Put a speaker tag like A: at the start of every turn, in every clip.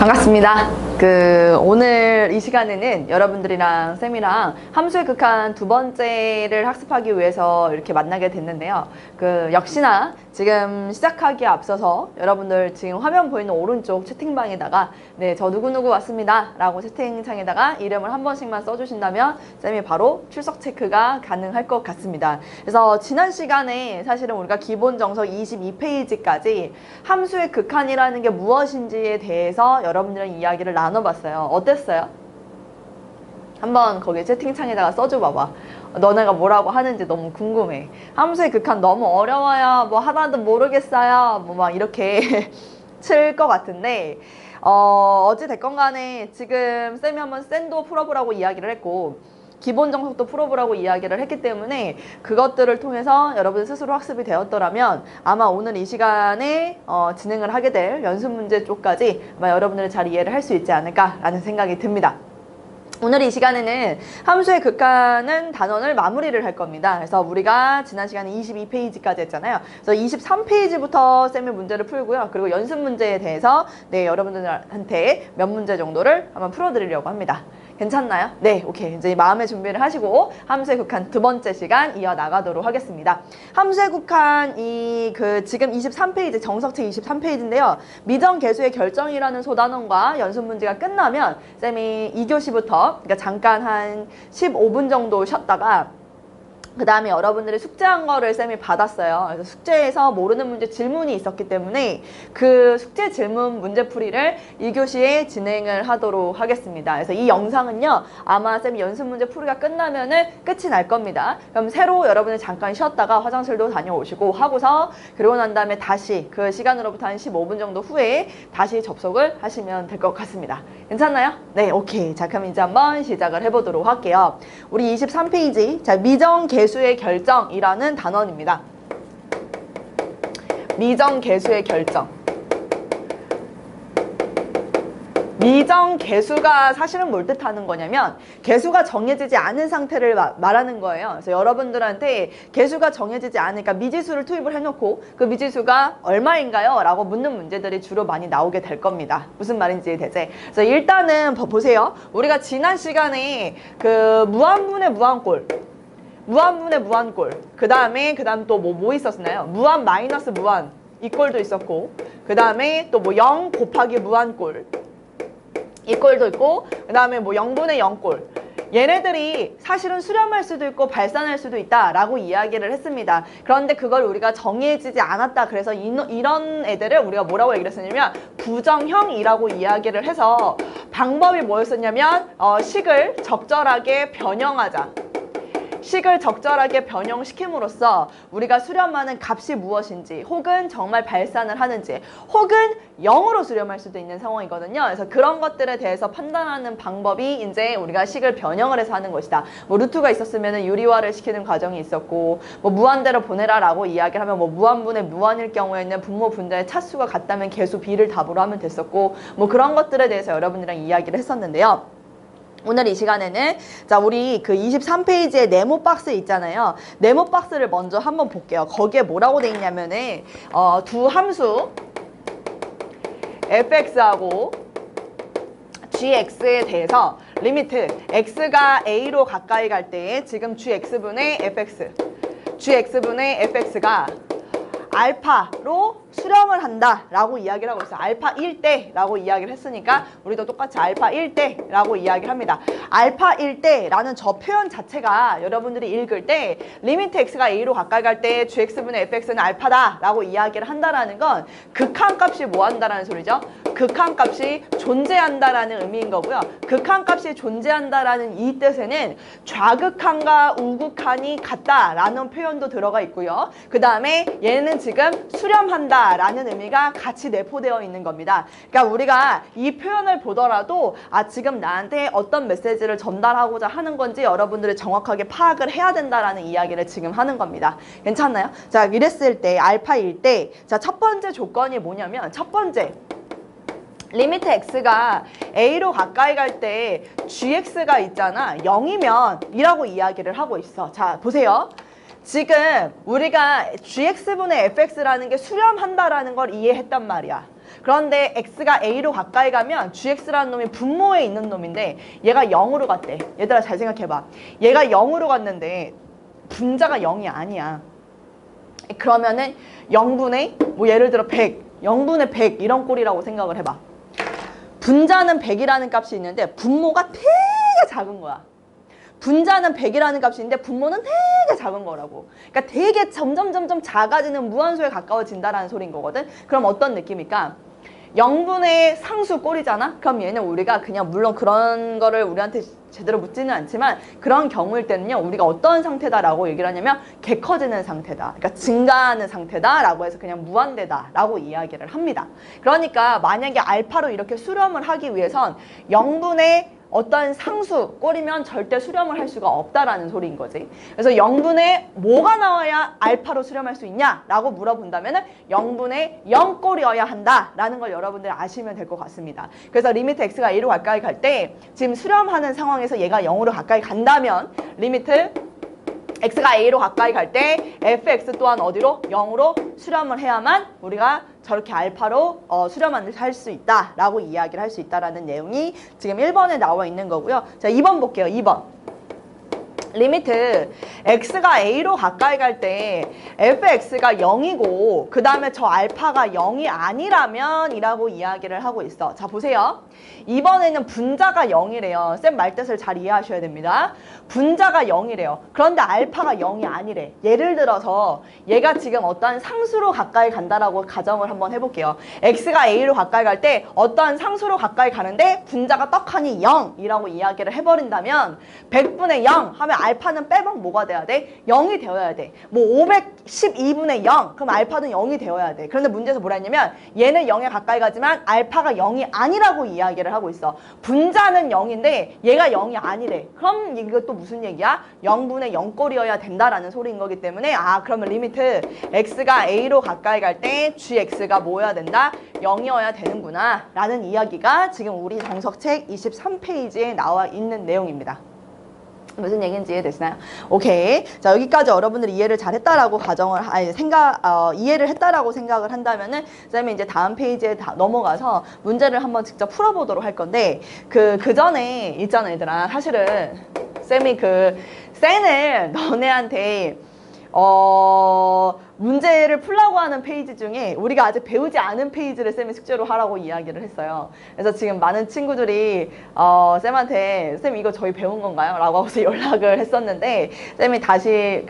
A: 반갑습니다. 오늘 이 시간에는 여러분들이랑 쌤이랑 함수의 극한 두 번째를 학습하기 위해서 이렇게 만나게 됐는데요. 역시나 지금 시작하기에 앞서서 여러분들 지금 화면 보이는 오른쪽 채팅방에다가 네, 저 누구누구 왔습니다 라고 채팅창에다가 이름을 한 번씩만 써주신다면 쌤이 바로 출석 체크가 가능할 것 같습니다. 그래서 지난 시간에 사실은 우리가 기본 정석 22페이지까지 함수의 극한이라는 게 무엇인지에 대해서 여러분들이랑 이야기를 나눠봤어요. 어땠어요? 한번 거기 채팅창에다가 써줘 봐봐. 너네가 뭐라고 하는지 너무 궁금해. 함수의 극한 너무 어려워요. 뭐 하나도 모르겠어요. 뭐 막 이렇게 칠 것 같은데 어찌됐건 간에 지금 쌤이 한번 샌도 풀어보라고 이야기를 했고 기본 정석도 풀어보라고 이야기를 했기 때문에 그것들을 통해서 여러분 스스로 학습이 되었더라면 아마 오늘 이 시간에 진행을 하게 될 연습 문제 쪽까지 아마 여러분들이 잘 이해를 할 수 있지 않을까라는 생각이 듭니다. 오늘 이 시간에는 함수의 극한은 단원을 마무리를 할 겁니다. 그래서 우리가 지난 시간에 22페이지까지 했잖아요. 그래서 23페이지부터 쌤의 문제를 풀고요. 그리고 연습 문제에 대해서 네, 여러분들한테 몇 문제 정도를 한번 풀어드리려고 합니다. 괜찮나요? 네, 오케이. 이제 마음의 준비를 하시고 함수의 극한 두 번째 시간 이어나가도록 하겠습니다. 함수의 극한 지금 23페이지, 정석책 23페이지인데요. 미정계수의 결정이라는 소단원과 연습 문제가 끝나면 쌤이 2교시부터 그러니까 잠깐 한 15분 정도 쉬었다가 그 다음에 여러분들이 숙제한 거를 쌤이 받았어요. 그래서 숙제에서 모르는 문제 질문이 있었기 때문에 그 숙제 질문 문제풀이를 2교시에 진행을 하도록 하겠습니다. 그래서 이 영상은요, 아마 쌤이 연습 문제 풀이가 끝나면은 끝이 날 겁니다. 그럼 새로 여러분이 잠깐 쉬었다가 화장실도 다녀오시고 하고서 그러고 난 다음에 다시 그 시간으로부터 한 15분 정도 후에 다시 접속을 하시면 될 것 같습니다. 괜찮나요? 네, 오케이. 자, 그럼 이제 한번 시작을 해보도록 할게요. 우리 23페이지. 자, 미정계수의 결정이라는 단원입니다. 미정계수의 결정. 미정계수가 사실은 뭘 뜻하는 거냐면 계수가 정해지지 않은 상태를 말하는 거예요. 그래서 여러분들한테 계수가 정해지지 않으니까 미지수를 투입을 해놓고 그 미지수가 얼마인가요? 라고 묻는 문제들이 주로 많이 나오게 될 겁니다. 무슨 말인지 되지? 그래서 일단은 보세요. 우리가 지난 시간에 무한분의 무한꼴, 무한분의 무한꼴, 그 다음 또 뭐 있었나요? 무한 마이너스 무한 이 꼴도 있었고, 그 다음에 또 0 곱하기 무한꼴 이 꼴도 있고, 그 다음에 0분의 0꼴. 얘네들이 사실은 수렴할 수도 있고 발산할 수도 있다라고 이야기를 했습니다. 그런데 그걸 우리가 정해지지 않았다. 그래서 이런 애들을 우리가 뭐라고 얘기를 했었냐면 부정형이라고 이야기를 해서 방법이 뭐였었냐면 식을 적절하게 변형하자. 식을 적절하게 변형시킴으로써 우리가 수렴하는 값이 무엇인지 혹은 정말 발산을 하는지 혹은 0으로 수렴할 수도 있는 상황이거든요. 그래서 그런 것들에 대해서 판단하는 방법이 이제 우리가 식을 변형을 해서 하는 것이다. 루트가 있었으면 유리화를 시키는 과정이 있었고 무한대로 보내라 라고 이야기를 하면 무한분의 무한일 경우에는 분모 분자의 차수가 같다면 계수 b를 답으로 하면 됐었고 그런 것들에 대해서 여러분들이랑 이야기를 했었는데요. 오늘 이 시간에는 자 우리 23페이지에 네모 박스 있잖아요. 네모 박스를 먼저 한번 볼게요. 거기에 뭐라고 돼 있냐면은 두 함수 fx하고 gx에 대해서 리미트 x가 a로 가까이 갈 때 지금 gx분의 fx가 알파로 수렴을 한다 라고 이야기를 하고 있어요. 알파 1대 라고 이야기를 했으니까 우리도 똑같이 알파 1대 라고 이야기를 합니다. 알파 1대 라는 저 표현 자체가 여러분들이 읽을 때 리미트 x가 a로 가까이 갈 때 gx분의 fx는 알파다 라고 이야기를 한다라는 건 극한값이 뭐 한다라는 소리죠? 극한값이 존재한다라는 의미인 거고요. 극한값이 존재한다라는 이 뜻에는 좌극한과 우극한이 같다라는 표현도 들어가 있고요. 그 다음에 얘는 지금 수렴한다라는 의미가 같이 내포되어 있는 겁니다. 그러니까 우리가 이 표현을 보더라도 지금 나한테 어떤 메시지를 전달하고자 하는 건지 여러분들이 정확하게 파악을 해야 된다라는 이야기를 지금 하는 겁니다. 괜찮나요? 자, 이랬을 때 알파일 때 자, 첫 번째 조건이 뭐냐면 첫 번째 리미트 x가 a로 가까이 갈 때 gx가 있잖아. 0이면 이라고 이야기를 하고 있어. 자, 보세요. 지금 우리가 gx분의 fx라는 게 수렴한다라는 걸 이해했단 말이야. 그런데 x가 a로 가까이 가면 gx라는 놈이 분모에 있는 놈인데 얘가 0으로 갔대. 얘들아 잘 생각해봐. 얘가 0으로 갔는데 분자가 0이 아니야. 그러면은 0분의 뭐 예를 들어 100, 0분의 100 이런 꼴이라고 생각을 해봐. 분자는 100이라는 값이 있는데 분모가 되게 작은 거야. 분자는 100이라는 값이 있는데 분모는 되게 작은 거라고. 그러니까 되게 점점 작아지는 무한수에 가까워진다라는 소리인 거거든. 그럼 어떤 느낌일까? 0분의 상수 꼴이잖아? 그럼 얘는 우리가 그냥 물론 그런 거를 우리한테 제대로 묻지는 않지만 그런 경우일 때는요. 우리가 어떤 상태다라고 얘기를 하냐면 개 커지는 상태다. 그러니까 증가하는 상태다라고 해서 그냥 무한대다라고 이야기를 합니다. 그러니까 만약에 알파로 이렇게 수렴을 하기 위해선 0분의 어떤 상수 꼴이면 절대 수렴을 할 수가 없다라는 소리인 거지. 그래서 0분의 뭐가 나와야 알파로 수렴할 수 있냐? 라고 물어본다면 0분의 0 꼴이어야 한다라는 걸 여러분들 아시면 될 것 같습니다. 그래서 리미트 x가 a로 가까이 갈 때 지금 수렴하는 상황에서 얘가 0으로 가까이 간다면 리미트 x가 a로 가까이 갈 때 fx 또한 어디로? 0으로 수렴을 해야만 우리가 저렇게 알파로 수렴을 할 수 있다라고 이야기를 할 수 있다라는 내용이 지금 1번에 나와 있는 거고요. 자, 2번 볼게요. 2번. 리미트 x가 a로 가까이 갈 때 fx가 0이고 그 다음에 저 알파가 0이 아니라면 이라고 이야기를 하고 있어. 자, 보세요. 이번에는 분자가 0이래요. 쌤 말뜻을 잘 이해하셔야 됩니다. 분자가 0이래요. 그런데 알파가 0이 아니래. 예를 들어서 얘가 지금 어떠한 상수로 가까이 간다라고 가정을 한번 해볼게요. x가 a로 가까이 갈 때 어떠한 상수로 가까이 가는데 분자가 떡하니 0이라고 이야기를 해버린다면 100분의 0 하면 알파는 빼먹 뭐가 돼야 돼? 0이 되어야 돼. 뭐 512분의 0 그럼 알파는 0이 되어야 돼. 그런데 문제에서 뭐라 했냐면 얘는 0에 가까이 가지만 알파가 0이 아니라고 이야기를 하고 있어. 분자는 0인데 얘가 0이 아니래. 그럼 이것도 무슨 얘기야? 0분의 0꼴이어야 된다라는 소리인 거기 때문에 그러면 리미트 x가 a로 가까이 갈 때 gx가 뭐여야 된다? 0이어야 되는구나 라는 이야기가 지금 우리 정석책 23페이지에 나와 있는 내용입니다. 무슨 얘기인지 이해되시나요? 오케이. 자, 여기까지 여러분들이 이해를 잘했다라고 이해를 했다라고 생각을 한다면은 쌤이 이제 다음 페이지에 넘어가서 문제를 한번 직접 풀어보도록 할 건데 그 전에 있잖아 얘들아. 사실은 쌤이 쌤을 너네한테 문제를 풀라고 하는 페이지 중에 우리가 아직 배우지 않은 페이지를 쌤이 숙제로 하라고 이야기를 했어요. 그래서 지금 많은 친구들이 쌤한테 쌤 이거 저희 배운 건가요? 라고 하고서 연락을 했었는데 쌤이 다시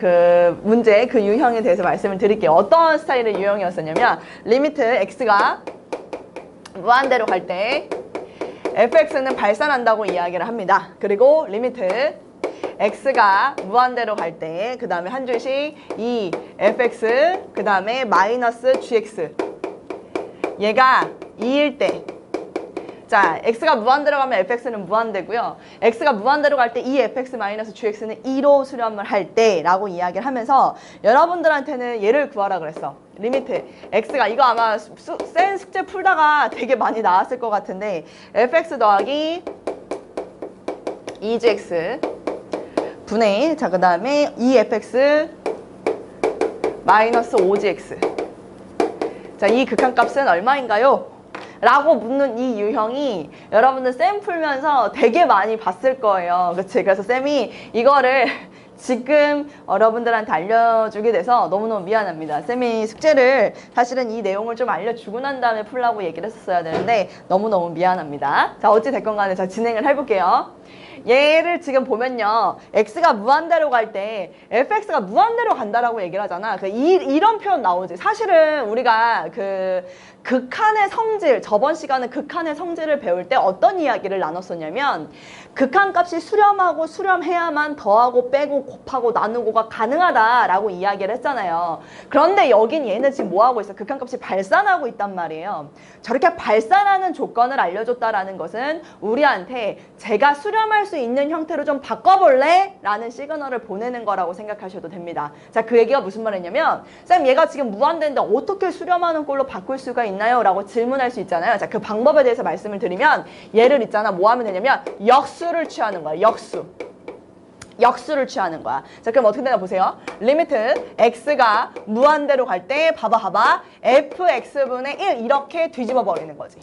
A: 문제 유형에 대해서 말씀을 드릴게요. 어떤 스타일의 유형이었었냐면 리미트 x가 무한대로 갈 때 fx는 발산한다고 이야기를 합니다. 그리고 리미트 x가 무한대로 갈 때 그 다음에 한 줄씩 fx 그 다음에 마이너스 gx 얘가 2일 때 자, x가 무한대로 가면 fx는 무한대고요. x가 무한대로 갈 때 fx 마이너스 gx는 2로 수렴을 할 때 라고 이야기를 하면서 여러분들한테는 얘를 구하라 그랬어. 리미트 x가 이거 아마 센 숙제 풀다가 되게 많이 나왔을 것 같은데 fx 더하기 2gx 분의 그 다음에 2fx 마이너스 5gx 자, 이 극한값은 얼마인가요? 라고 묻는 이 유형이 여러분들 쌤 풀면서 되게 많이 봤을 거예요. 그치? 그래서 쌤이 이거를 지금 여러분들한테 알려주게 돼서 너무너무 미안합니다. 쌤이 숙제를 사실은 이 내용을 좀 알려주고 난 다음에 풀라고 얘기를 했었어야 되는데 너무너무 미안합니다. 자, 어찌 됐건 간에 자, 진행을 해볼게요. 얘를 지금 보면요. x가 무한대로 갈 때 fx가 무한대로 간다라고 얘기를 하잖아. 이런 표현 나오지. 사실은 우리가 극한의 성질, 저번 시간에 극한의 성질을 배울 때 어떤 이야기를 나눴었냐면 극한값이 수렴하고 수렴해야만 더하고 빼고 곱하고 나누고가 가능하다라고 이야기를 했잖아요. 그런데 여긴 얘는 지금 뭐하고 있어? 극한값이 발산하고 있단 말이에요. 저렇게 발산하는 조건을 알려줬다라는 것은 우리한테 제가 수렴할 수 있는 형태로 좀 바꿔볼래? 라는 시그널을 보내는 거라고 생각하셔도 됩니다. 자, 그 얘기가 무슨 말이냐면 쌤 얘가 지금 무한대인데 어떻게 수렴하는 꼴로 바꿀 수가 있나요? 라고 질문할 수 있잖아요. 자, 그 방법에 대해서 말씀을 드리면 얘를 있잖아. 뭐 하면 되냐면 역수를 취하는 거야. 역수. 역수를 취하는 거야. 자, 그럼 어떻게 되나 보세요. 리미트 x가 무한대로 갈 때 봐봐 fx분의 1 이렇게 뒤집어 버리는 거지.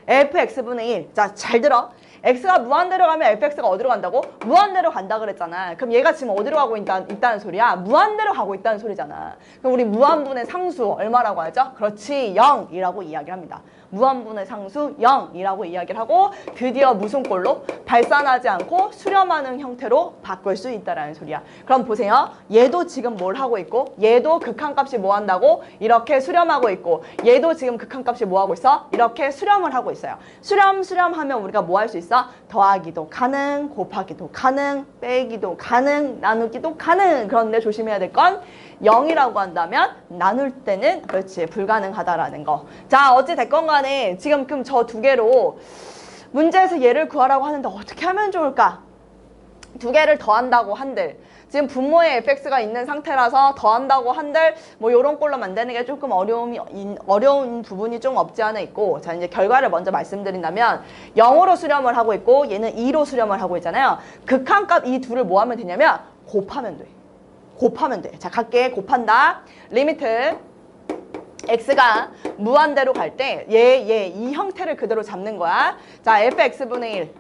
A: fx분의 1. 자, 잘 들어. x가 무한대로 가면 fx가 어디로 간다고? 무한대로 간다 그랬잖아. 그럼 얘가 지금 어디로 가고 있다는 소리야? 무한대로 가고 있다는 소리잖아. 그럼 우리 무한분의 상수 얼마라고 하죠? 그렇지, 0이라고 이야기합니다. 무한분의 상수 0이라고 이야기를 하고 드디어 무슨 꼴로? 발산하지 않고 수렴하는 형태로 바꿀 수 있다라는 소리야. 그럼 보세요. 얘도 지금 뭘 하고 있고 얘도 극한값이 뭐 한다고? 이렇게 수렴하고 있고 얘도 지금 극한값이 뭐 하고 있어? 이렇게 수렴을 하고 있어요. 수렴하면 우리가 뭐 할 수 있어? 더하기도 가능, 곱하기도 가능, 빼기도 가능, 나누기도 가능. 그런데 조심해야 될 건 0이라고 한다면 나눌 때는 그렇지 불가능하다라는 거. 자, 어찌 됐건 간에 지금 그럼 저 두 개로 문제에서 얘를 구하라고 하는데 어떻게 하면 좋을까? 두 개를 더한다고 한들 지금 분모에 fx가 있는 상태라서 더한다고 한들 뭐 요런 꼴로 만드는 게 조금 어려운 부분이 좀 없지 않아 있고, 자 이제 결과를 먼저 말씀드린다면 0으로 수렴을 하고 있고 얘는 2로 수렴을 하고 있잖아요. 극한값 이 둘을 뭐 하면 되냐면 곱하면 돼. 곱하면 돼. 자, 갈게. 곱한다. 리미트 x가 무한대로 갈 때 이 형태를 그대로 잡는 거야. 자, fx분의 1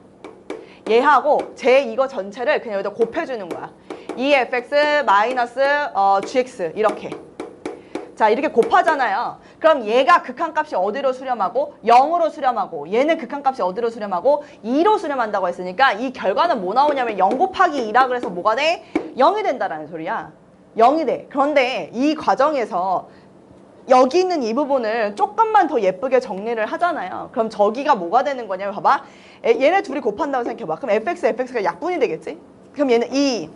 A: 얘하고 이거 전체를 그냥 여기다 곱해주는 거야. 2fx 마이너스 gx 이렇게. 자, 이렇게 곱하잖아요. 그럼 얘가 극한값이 어디로 수렴하고 0으로 수렴하고 얘는 극한값이 어디로 수렴하고 2로 수렴한다고 했으니까 이 결과는 뭐 나오냐면 0 곱하기 2라 그래서 뭐가 돼? 0이 된다라는 소리야. 0이 돼. 그런데 이 과정에서 여기 있는 이 부분을 조금만 더 예쁘게 정리를 하잖아요. 그럼 저기가 뭐가 되는 거냐면 봐봐. 얘네 둘이 곱한다고 생각해봐. 그럼 fx가 약분이 되겠지? 그럼 얘는 이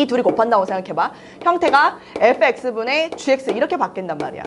A: 둘이 곱한다고 생각해봐. 형태가 fx분의 gx 이렇게 바뀐단 말이야.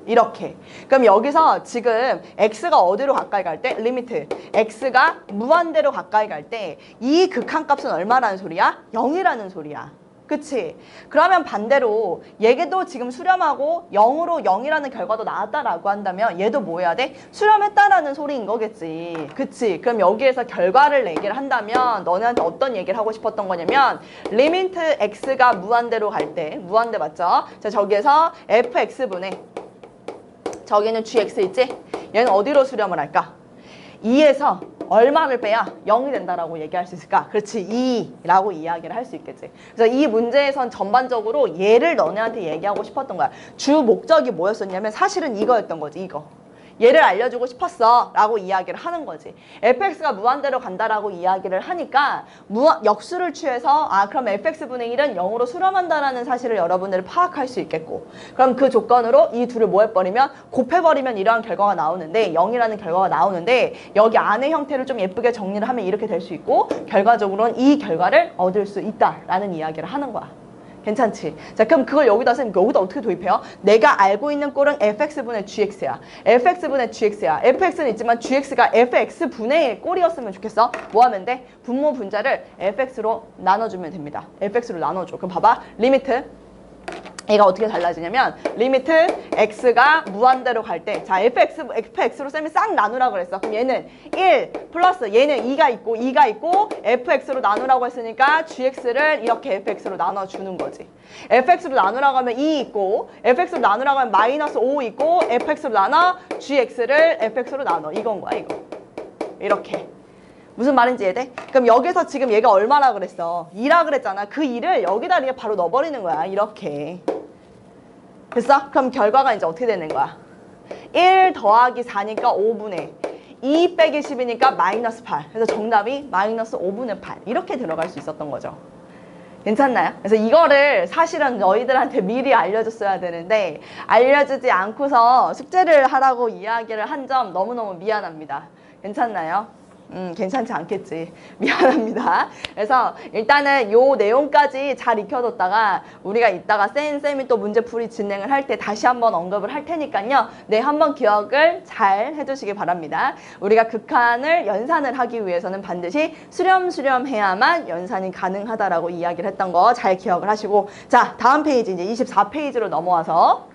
A: 이렇게. 그럼 여기서 지금 x가 어디로 가까이 갈 때? 리미트 x가 무한대로 가까이 갈 때 이 극한값은 얼마라는 소리야? 0이라는 소리야. 그치? 그러면 반대로 얘도 지금 수렴하고 0으로 0이라는 결과도 나왔다라고 한다면 얘도 뭐 해야 돼? 수렴했다라는 소리인 거겠지. 그치? 그럼 여기에서 결과를 얘기를 한다면 너네한테 어떤 얘기를 하고 싶었던 거냐면 리미트 x가 무한대로 갈 때 무한대 맞죠? 자, 저기에서 fx분의 저기는 gx 있지? 얘는 어디로 수렴을 할까? 2에서 얼마를 빼야 0이 된다라고 얘기할 수 있을까? 그렇지, 2라고 이야기를 할 수 있겠지. 그래서 이 문제에선 전반적으로 얘를 너네한테 얘기하고 싶었던 거야. 주 목적이 뭐였었냐면 사실은 이거였던 거지, 이거. 얘를 알려주고 싶었어 라고 이야기를 하는 거지. fx가 무한대로 간다라고 이야기를 하니까 역수를 취해서 그럼 fx분의 1은 0으로 수렴한다라는 사실을 여러분들이 파악할 수 있겠고, 그럼 그 조건으로 이 둘을 뭐 해버리면 곱해버리면 이러한 결과가 나오는데 0이라는 결과가 나오는데 여기 안의 형태를 좀 예쁘게 정리를 하면 이렇게 될 수 있고 결과적으로는 이 결과를 얻을 수 있다라는 이야기를 하는 거야. 괜찮지? 자, 그럼 그걸 여기다 어떻게 도입해요? 내가 알고 있는 꼴은 fx분의 gx야. fx분의 gx야. fx는 있지만 gx가 fx분의 꼴이었으면 좋겠어. 뭐 하면 돼? 분모 분자를 fx로 나눠주면 됩니다. fx로 나눠줘. 그럼 봐봐. 리미트 얘가 어떻게 달라지냐면 리미트 x가 무한대로 갈 때 자, fx로 쌤이 싹 나누라고 그랬어. 그럼 얘는 1 플러스 얘는 2가 있고 fx로 나누라고 했으니까 gx를 이렇게 fx로 나눠주는 거지. fx로 나누라고 하면 2 있고 fx로 나누라고 하면 마이너스 5 있고 fx로 나눠 gx를 fx로 나눠. 이건 거야, 이거. 이렇게. 무슨 말인지 이해돼? 그럼 여기서 지금 얘가 얼마나 그랬어? 2라 그랬잖아. 그 2를 여기다 그냥 바로 넣어버리는 거야. 이렇게. 됐어? 그럼 결과가 이제 어떻게 되는 거야? 1 더하기 4니까 5분의 2 빼기 10이니까 마이너스 8. 그래서 정답이 마이너스 5분의 8. 이렇게 들어갈 수 있었던 거죠. 괜찮나요? 그래서 이거를 사실은 너희들한테 미리 알려줬어야 되는데 알려주지 않고서 숙제를 하라고 이야기를 한 점 너무너무 미안합니다. 괜찮나요? 괜찮지 않겠지. 미안합니다. 그래서 일단은 요 내용까지 잘 익혀뒀다가 우리가 이따가 쌤이 또 문제풀이 진행을 할 때 다시 한번 언급을 할 테니까요. 네, 한번 기억을 잘 해두시기 바랍니다. 우리가 극한을 연산을 하기 위해서는 반드시 수렴해야만 연산이 가능하다라고 이야기를 했던 거 잘 기억을 하시고, 자, 다음 페이지 이제 24페이지로 넘어와서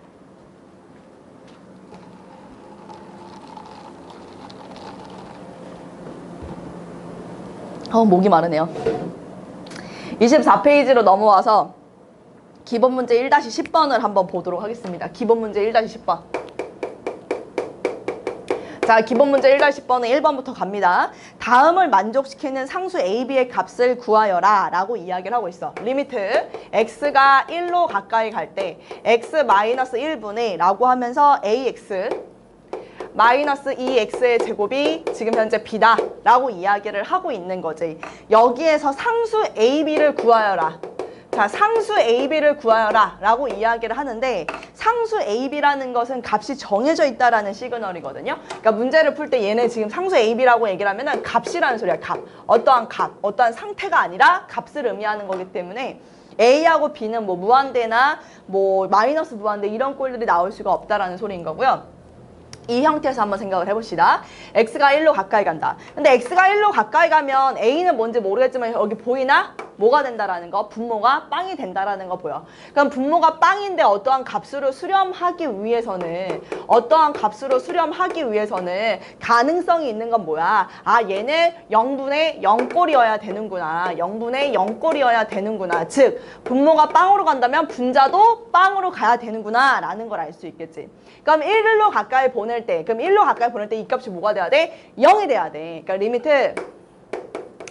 A: 목이 마르네요. 24페이지로 넘어와서 기본 문제 1-10번을 한번 보도록 하겠습니다. 기본 문제 1-10번. 자, 기본 문제 1-10번은 1번부터 갑니다. 다음을 만족시키는 상수 a, b의 값을 구하여라 라고 이야기를 하고 있어. 리미트 x가 1로 가까이 갈 때 x-1분의 라고 하면서 ax 마이너스 2x의 제곱이 지금 현재 b다 라고 이야기를 하고 있는 거지. 여기에서 상수 ab를 구하여라. 자, 상수 AB를 구하여라 라고 이야기를 하는데 상수 AB라는 것은 값이 정해져 있다라는 시그널이거든요. 그러니까 문제를 풀 때 얘네 지금 상수 AB라고 얘기를 하면은 값이라는 소리야. 값. 어떠한 값, 어떠한 상태가 아니라 값을 의미하는 거기 때문에 A하고 B는 뭐 무한대나 뭐 마이너스 무한대 이런 꼴들이 나올 수가 없다라는 소리인 거고요. 이 형태에서 한번 생각을 해봅시다. x가 1로 가까이 간다. 근데 x가 1로 가까이 가면 a는 뭔지 모르겠지만 여기 보이나? 뭐가 된다라는 거? 분모가 빵이 된다라는 거 보여. 그럼 분모가 빵인데 어떠한 값으로 수렴하기 위해서는 가능성이 있는 건 뭐야? 아, 얘는 0분의 0꼴이어야 되는구나. 0분의 0꼴이어야 되는구나. 즉 분모가 빵으로 간다면 분자도 빵으로 가야 되는구나 라는 걸 알 수 있겠지. 그럼 1로 가까이 보낼 때 이 값이 뭐가 돼야 돼? 0이 돼야 돼. 그러니까 리미트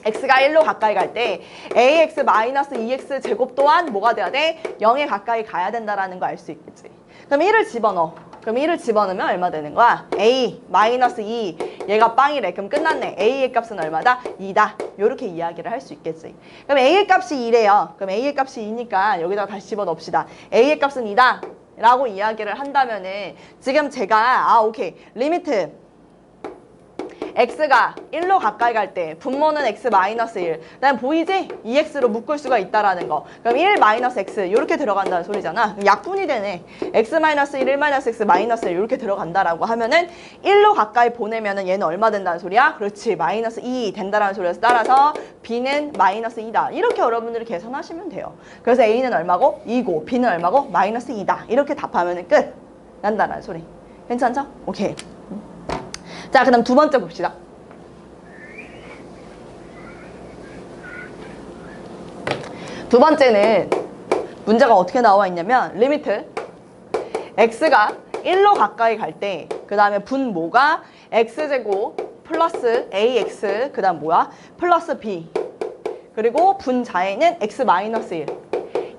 A: x가 1로 가까이 갈 때 ax-2x 제곱 또한 뭐가 돼야 돼? 0에 가까이 가야 된다라는 거 알 수 있겠지. 그럼 1을 집어넣어. 그럼 1을 집어넣으면 얼마 되는 거야? a-2 얘가 빵이래. 그럼 끝났네. a의 값은 얼마다? 2다. 요렇게 이야기를 할 수 있겠지. 그럼 a의 값이 2래요. 그럼 a의 값이 2니까 여기다가 다시 집어넣읍시다. a의 값은 2다. 라고 이야기를 한다면은 지금 제가 오케이. 리미트 x가 1로 가까이 갈 때 분모는 x-1 그다음 보이지? 2x로 묶을 수가 있다라는 거. 그럼 1-x 이렇게 들어간다는 소리잖아. 약분이 되네. x-1, 1-x-1 이렇게 들어간다라고 하면은 1로 가까이 보내면은 얘는 얼마 된다는 소리야? 그렇지. -2 된다라는 소리에서 따라서 b는 -2다. 이렇게 여러분들이 계산하시면 돼요. 그래서 a는 얼마고? 2고 b는 얼마고? -2다. 이렇게 답하면은 끝 난다라는 소리. 괜찮죠? 오케이. 자, 그 다음 두 번째 봅시다. 두 번째는 문제가 어떻게 나와 있냐면 리미트 x가 1로 가까이 갈 때 그 다음에 분모가 x제곱 플러스 ax 그 다음 뭐야? 플러스 b 그리고 분자에는 x-1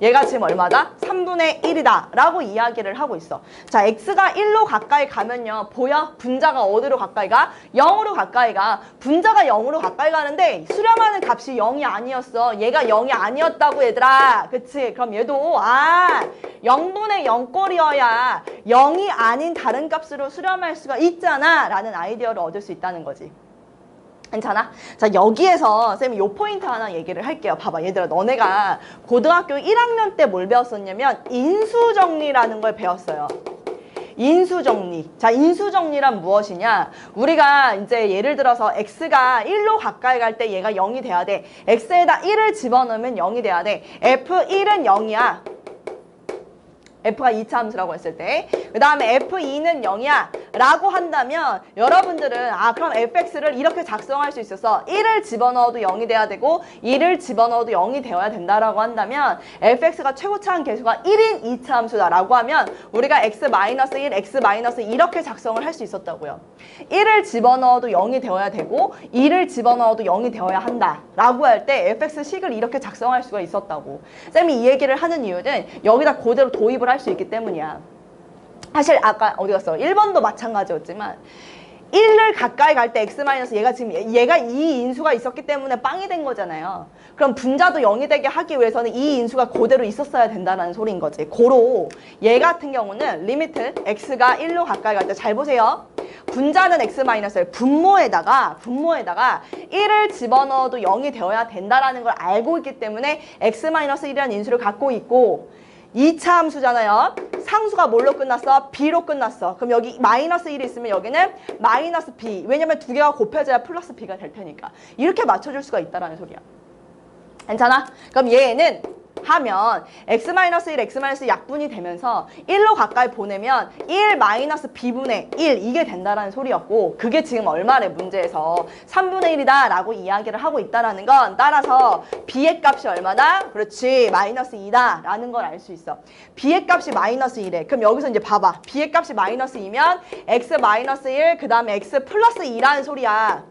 A: 얘가 지금 얼마다? 3분의 1이다 라고 이야기를 하고 있어. 자, x가 1로 가까이 가면요 보여? 분자가 어디로 가까이 가? 0으로 가까이 가. 분자가 0으로 가까이 가는데 수렴하는 값이 0이 아니었어. 얘가 0이 아니었다고 얘들아. 그치? 그럼 얘도 0분의 0꼴이어야 0이 아닌 다른 값으로 수렴할 수가 있잖아 라는 아이디어를 얻을 수 있다는 거지. 괜찮아? 자, 여기에서 쌤이 요 포인트 하나 얘기를 할게요. 봐봐, 얘들아, 너네가 고등학교 1학년 때 뭘 배웠었냐면 인수정리라는 걸 배웠어요. 인수정리. 자, 인수정리란 무엇이냐? 우리가 이제 예를 들어서 x가 1로 가까이 갈 때 얘가 0이 돼야 돼. x에다 1을 집어넣으면 0이 돼야 돼. f1은 0이야. f가 2차 함수라고 했을 때. 그 다음에 f2는 0이야 라고 한다면 여러분들은 그럼 fx를 이렇게 작성할 수 있어서 1을 집어넣어도 0이 돼야 되고 2를 집어넣어도 0이 되어야 된다라고 한다면 fx가 최고차항 계수가 1인 2차 함수다 라고 하면 우리가 x-1, x-2 이렇게 작성을 할 수 있었다고요. 1을 집어넣어도 0이 되어야 되고 2를 집어넣어도 0이 되어야 한다 라고 할 때 fx식을 이렇게 작성할 수가 있었다고. 쌤이 이 얘기를 하는 이유는 여기다 그대로 도입을 할 수 있기 때문이야. 사실 아까 어디 갔어? 1번도 마찬가지였지만 1을 가까이 갈 때 얘가 이 인수가 있었기 때문에 빵이 된 거잖아요. 그럼 분자도 0이 되게 하기 위해서는 이 인수가 그대로 있었어야 된다는 소리인 거지. 고로 얘 같은 경우는 리미트 x가 1로 가까이 갈 때 잘 보세요. 분자는 x-1 분모에다가 1을 집어넣어도 0이 되어야 된다라는 걸 알고 있기 때문에 x-1이라는 인수를 갖고 있고 2차 함수잖아요. 상수가 뭘로 끝났어? b로 끝났어. 그럼 여기 -1이 있으면 여기는 -b. 왜냐면 두 개가 곱해져야 플러스 b가 될 테니까. 이렇게 맞춰줄 수가 있다라는 소리야. 괜찮아? 그럼 얘는 하면 x-1, x-1 약분이 되면서 1로 가까이 보내면 1 마이너스 b분의 1 이게 된다라는 소리였고 그게 지금 얼마래 문제에서 3분의 1이다 라고 이야기를 하고 있다라는 건 따라서 b의 값이 얼마다? 그렇지 마이너스 2다 라는 걸 알 수 있어. b의 값이 마이너스 1에 그럼 여기서 이제 봐봐. b의 값이 마이너스 2면 x 마이너스 1 그 다음에 x 플러스 2라는 소리야.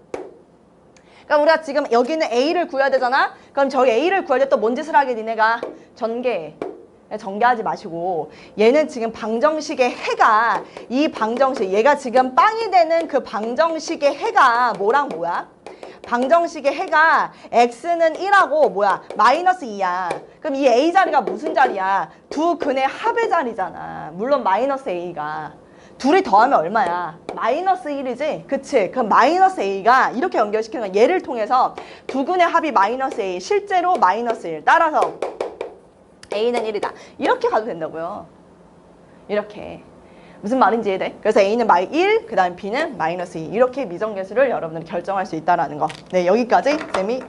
A: 그럼 우리가 지금 여기는 A를 구해야 되잖아? 그럼 저기 A를 구할 때 또 뭔 짓을 하게 니네가? 전개. 전개하지 마시고 얘는 지금 방정식의 해가 이 방정식 얘가 지금 빵이 되는 그 방정식의 해가 뭐랑 뭐야? 방정식의 해가 x는 1하고 뭐야? 마이너스 2야. 그럼 이 A 자리가 무슨 자리야? 두 근의 합의 자리잖아. 물론 마이너스 A가. 둘이 더하면 얼마야? 마이너스 1이지? 그치? 그럼 마이너스 A가 이렇게 연결시키는 거야. 얘를 통해서 두 근의 합이 마이너스 A, 실제로 마이너스 1. 따라서 A는 1이다. 이렇게 가도 된다고요. 이렇게. 무슨 말인지 이해돼? 그래서 A는 마이 1, 그 다음 B는 마이너스 2. 이렇게 미정계수를 여러분들이 결정할 수 있다는 거. 네, 여기까지 쌤이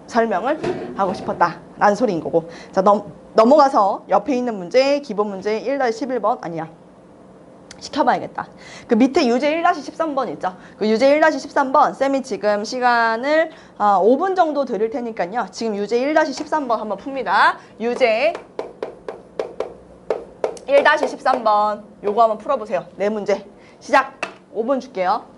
A: 설명을 하고 싶었다라는 소리인 거고. 자, 넘어가서 옆에 있는 문제, 기본 문제 1-11번. 아니야. 시켜봐야겠다. 그 밑에 유제 1-13번 있죠? 그 유제 1-13번 쌤이 지금 시간을 5분 정도 드릴 테니까요. 지금 유제 1-13번 한번 풉니다. 유제 1-13번 요거 한번 풀어보세요. 네 문제 시작. 5분 줄게요.